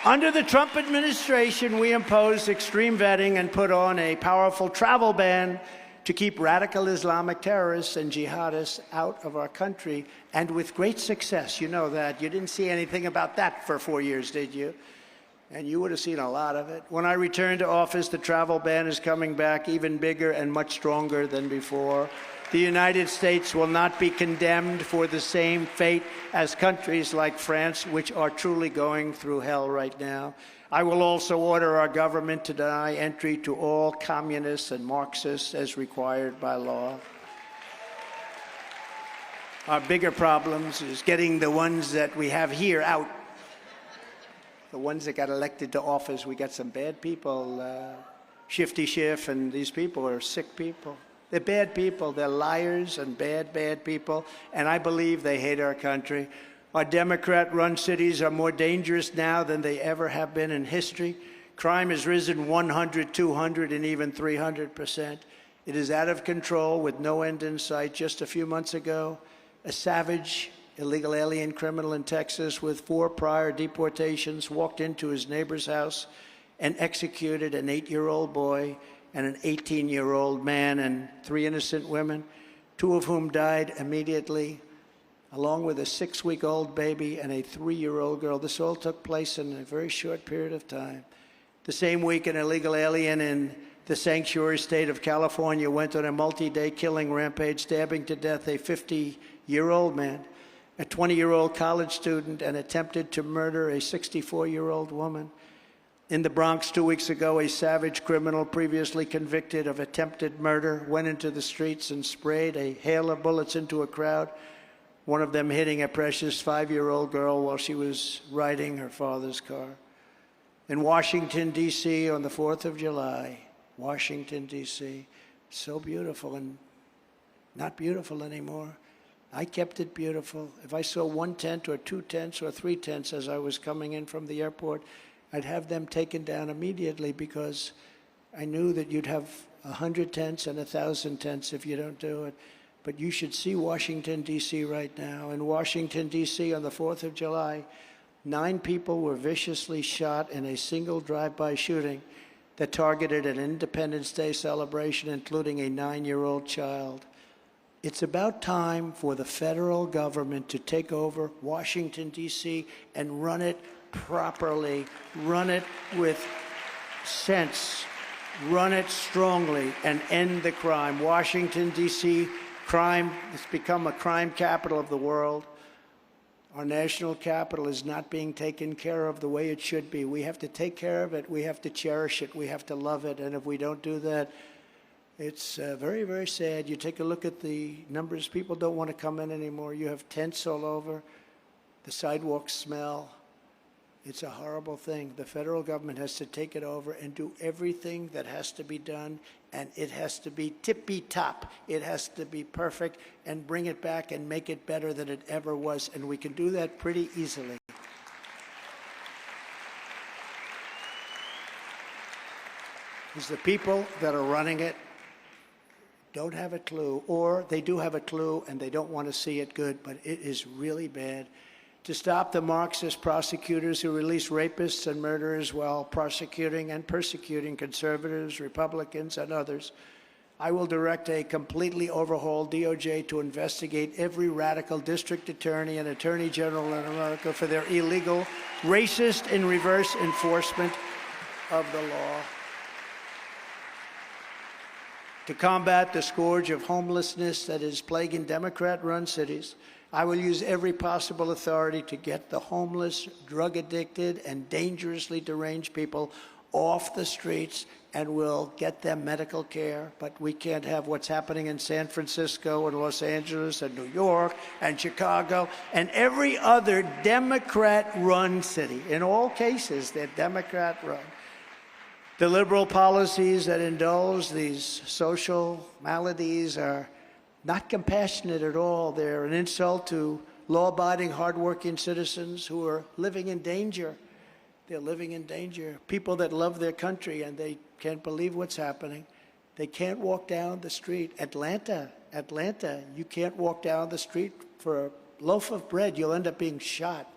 Under the Trump administration, we imposed extreme vetting and put on a powerful travel ban to keep radical Islamic terrorists and jihadists out of our country, and with great success. You know that. You didn't see anything about that for 4 years, did you? And you would have seen a lot of it. When I return to office, the travel ban is coming back even bigger and much stronger than before. The United States will not be condemned for the same fate as countries like France, which are truly going through hell right now. I will also order our government to deny entry to all communists and Marxists as required by law. Our bigger problems is getting the ones that we have here out. The ones that got elected to office, we got some bad people. Shifty Schiff and these people are sick people. They're bad people. They're liars and bad people. And I believe they hate our country. Our Democrat-run cities are more dangerous now than they ever have been in history. Crime has risen 100, 200, and even 300%. It is out of control with no end in sight. Just a few months ago, A savage illegal alien criminal in Texas with 4 prior deportations walked into his neighbor's house and executed an 8-year-old boy and an 18-year-old man and 3 innocent women, 2 of whom died immediately, along with a 6-week-old baby and a 3-year-old girl. This all took place in a very short period of time. The same week, an illegal alien in the sanctuary state of California went on a multi-day killing rampage, stabbing to death a 50-year-old man, a 20-year-old college student, and attempted to murder a 64-year-old woman. In the Bronx 2 weeks ago, a savage criminal previously convicted of attempted murder went into the streets and sprayed a hail of bullets into a crowd, one of them hitting a precious 5-year-old girl while she was riding her father's car. In Washington, D.C., on the 4th of July, Washington, D.C., so beautiful and not beautiful anymore. I kept it beautiful. If I saw 1 tent or 2 tents or 3 tents as I was coming in from the airport, I'd have them taken down immediately because I knew that you'd have 100 tents and 1,000 tents if you don't do it. But you should see Washington, D.C. right now. In Washington, D.C. on the 4th of July, 9 people were viciously shot in a single drive-by shooting that targeted an Independence Day celebration, including a 9-year-old child. It's about time for the federal government to take over Washington, D.C. and run it properly, run it with sense, run it strongly, and end the crime. Washington, D.C., crime has become a crime capital of the world. Our national capital is not being taken care of the way it should be. We have to take care of it. We have to cherish it. We have to love it. And if we don't do that, it's very, very sad. You take a look at the numbers. People don't want to come in anymore. You have tents all over. The sidewalks smell. It's a horrible thing. The federal government has to take it over and do everything that has to be done, and it has to be tippy-top. It has to be perfect, and bring it back and make it better than it ever was, and we can do that pretty easily. Because the people that are running it don't have a clue, or they do have a clue and they don't want to see it good, but it is really bad. To stop the Marxist prosecutors who release rapists and murderers while prosecuting and persecuting conservatives, Republicans, and others, I will direct a completely overhauled DOJ to investigate every radical district attorney and attorney general in America for their illegal, racist, and reverse enforcement of the law. To combat the scourge of homelessness that is plaguing Democrat-run cities, I will use every possible authority to get the homeless, drug-addicted, and dangerously deranged people off the streets and will get them medical care. But we can't have what's happening in San Francisco and Los Angeles and New York and Chicago and every other Democrat-run city. In all cases, they're Democrat-run. The liberal policies that indulge these social maladies are not compassionate at all. They're an insult to law-abiding, hardworking citizens who are living in danger. They're living in danger. People that love their country and they can't believe what's happening. They can't walk down the street. Atlanta, you can't walk down the street for a loaf of bread. You'll end up being shot.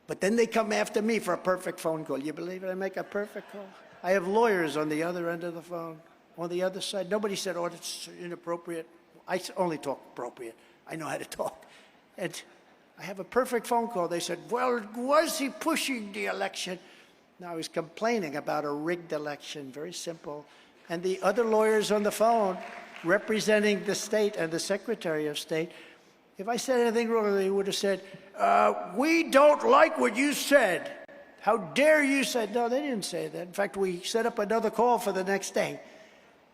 But then they come after me for a perfect phone call. You believe it? I make a perfect call. I have lawyers on the other end of the phone. On the other side, nobody said, oh, it's inappropriate. I only talk appropriate. I know how to talk. And I have a perfect phone call. They said, well, was he pushing the election? No, I was complaining about a rigged election. Very simple. And the other lawyers on the phone, representing the state and the Secretary of State, if I said anything wrong, they would have said, we don't like what you said. How dare you say? No, they didn't say that. In fact, we set up another call for the next day.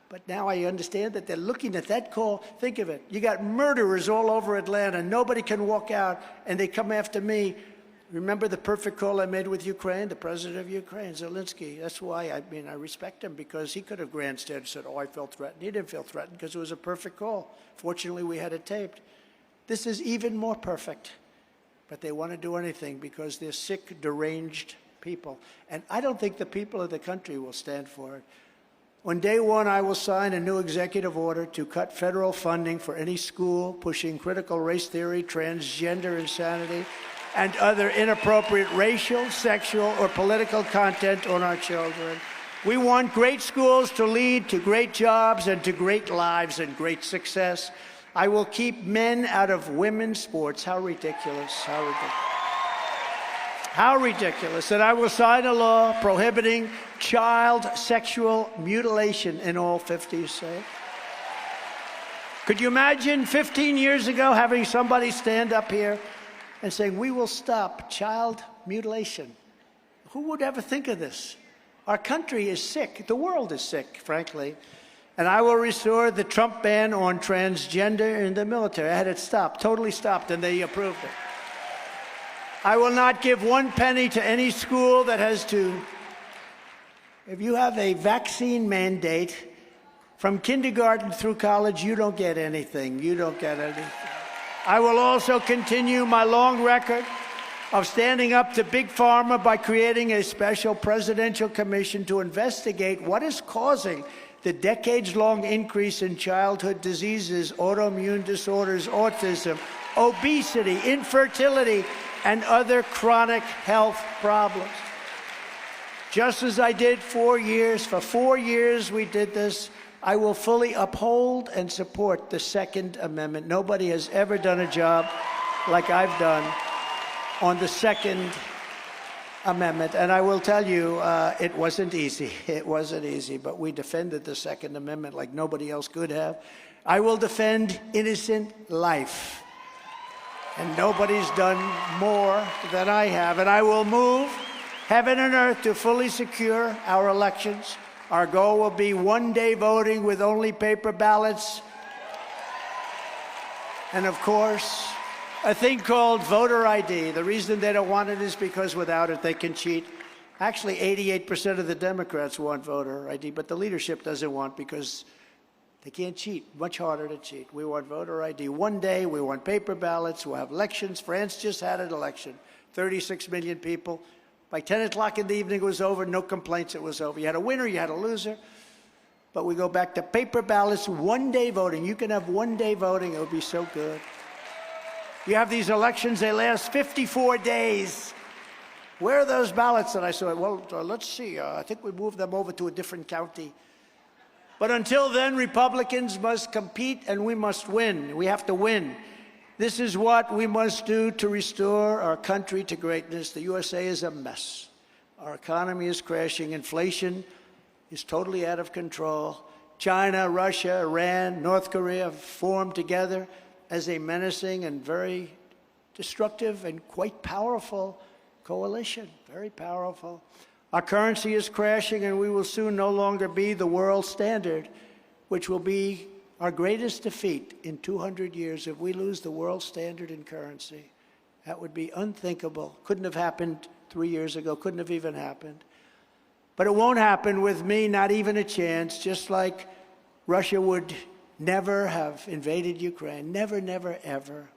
But now I understand that they're looking at that call. Think of it. You got murderers all over Atlanta. Nobody can walk out, and they come after me. Remember the perfect call I made with Ukraine, the president of Ukraine, Zelensky. That's why, I respect him, because he could have grandstanded and said, oh, I felt threatened. He didn't feel threatened because it was a perfect call. Fortunately, we had it taped. This is even more perfect. But they want to do anything because they're sick, deranged people. And I don't think the people of the country will stand for it. On day one, I will sign a new executive order to cut federal funding for any school pushing critical race theory, transgender insanity, and other inappropriate racial, sexual, or political content on our children. We want great schools to lead to great jobs and to great lives and great success. I will keep men out of women's sports. How ridiculous, how ridiculous. How ridiculous. And I will sign a law prohibiting child sexual mutilation in all 50 states. Could you imagine 15 years ago having somebody stand up here and saying, we will stop child mutilation? Who would ever think of this? Our country is sick. The world is sick, frankly. And I will restore the Trump ban on transgender in the military. I had it stopped, totally stopped, and they approved it. I will not give 1 penny to any school that has to. If you have a vaccine mandate from kindergarten through college, you don't get anything. You don't get anything. I will also continue my long record of standing up to Big Pharma by creating a special presidential commission to investigate what is causing the decades-long increase in childhood diseases, autoimmune disorders, autism, obesity, infertility, and other chronic health problems. Just as I did 4 years, for 4 years we did this, I will fully uphold and support the Second Amendment. Nobody has ever done a job like I've done on the Second Amendment. And I will tell you, it wasn't easy. It wasn't easy, but we defended the Second Amendment like nobody else could have. I will defend innocent life. And nobody's done more than I have. And I will move heaven and earth to fully secure our elections. Our goal will be one-day voting with only paper ballots. And of course, a thing called voter ID. The reason they don't want it is because without it, they can cheat. Actually, 88% of the Democrats want voter ID, but the leadership doesn't want because they can't cheat. Much harder to cheat. We want voter ID. One day, we want paper ballots. We'll have elections. France just had an election. 36 million people. By 10 o'clock in the evening, it was over. No complaints, it was over. You had a winner, you had a loser. But we go back to paper ballots, one-day voting. You can have one-day voting. It would be so good. You have these elections, they last 54 days. Where are those ballots? And I said, well, let's see. I think we moved them over to a different county. But until then, Republicans must compete and we must win. We have to win. This is what we must do to restore our country to greatness. The USA is a mess. Our economy is crashing. Inflation is totally out of control. China, Russia, Iran, North Korea have formed together as a menacing and very destructive and quite powerful coalition. Very powerful. Our currency is crashing, and we will soon no longer be the world standard, which will be our greatest defeat in 200 years. If we lose the world standard in currency, that would be unthinkable. Couldn't have happened 3 years ago. Couldn't have even happened. But it won't happen with me, not even a chance, just like Russia would never have invaded Ukraine. Never, never, ever.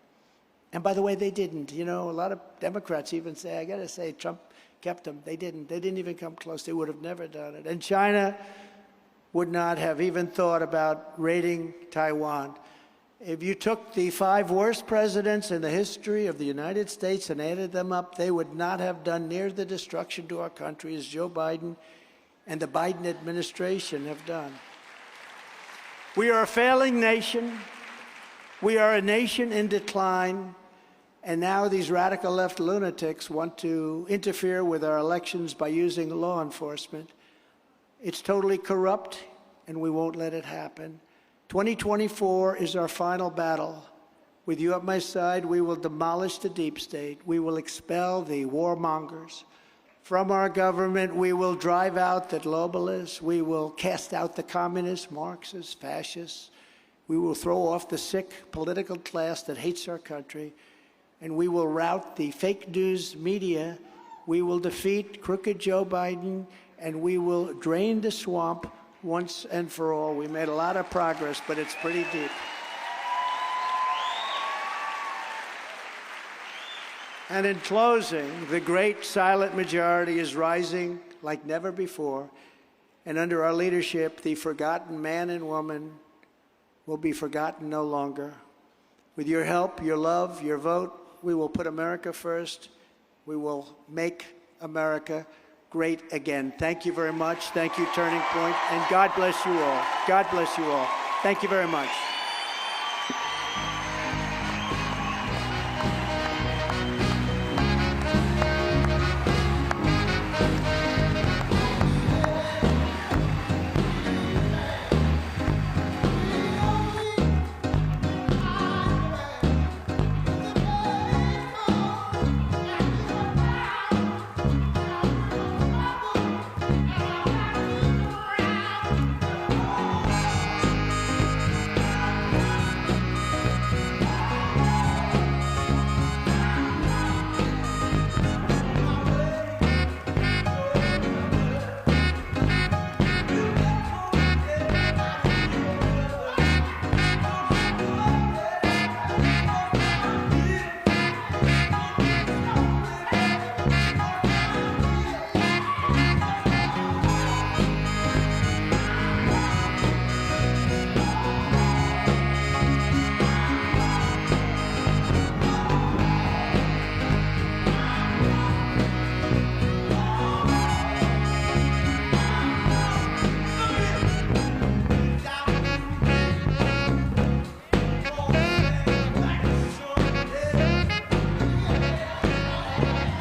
And by the way, they didn't. You know, a lot of Democrats even say, I got to say, Trump kept them. They didn't. They didn't even come close. They would have never done it. And China would not have even thought about raiding Taiwan. If you took the 5 worst presidents in the history of the United States and added them up, they would not have done near the destruction to our country as Joe Biden and the Biden administration have done. We are a failing nation. We are a nation in decline. And now these radical left lunatics want to interfere with our elections by using law enforcement. It's totally corrupt, and we won't let it happen. 2024 is our final battle. With you at my side, we will demolish the deep state. We will expel the warmongers. From our government, we will drive out the globalists. We will cast out the communists, Marxists, fascists. We will throw off the sick political class that hates our country. And we will rout the fake news media. We will defeat crooked Joe Biden, and we will drain the swamp once and for all. We made a lot of progress, but it's pretty deep. And in closing, the great silent majority is rising like never before. And under our leadership, the forgotten man and woman will be forgotten no longer. With your help, your love, your vote, we will put America first. We will make America great again. Thank you very much. Thank you, Turning Point. And God bless you all. God bless you all. Thank you very much.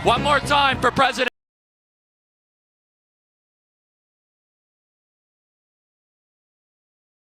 One more time for President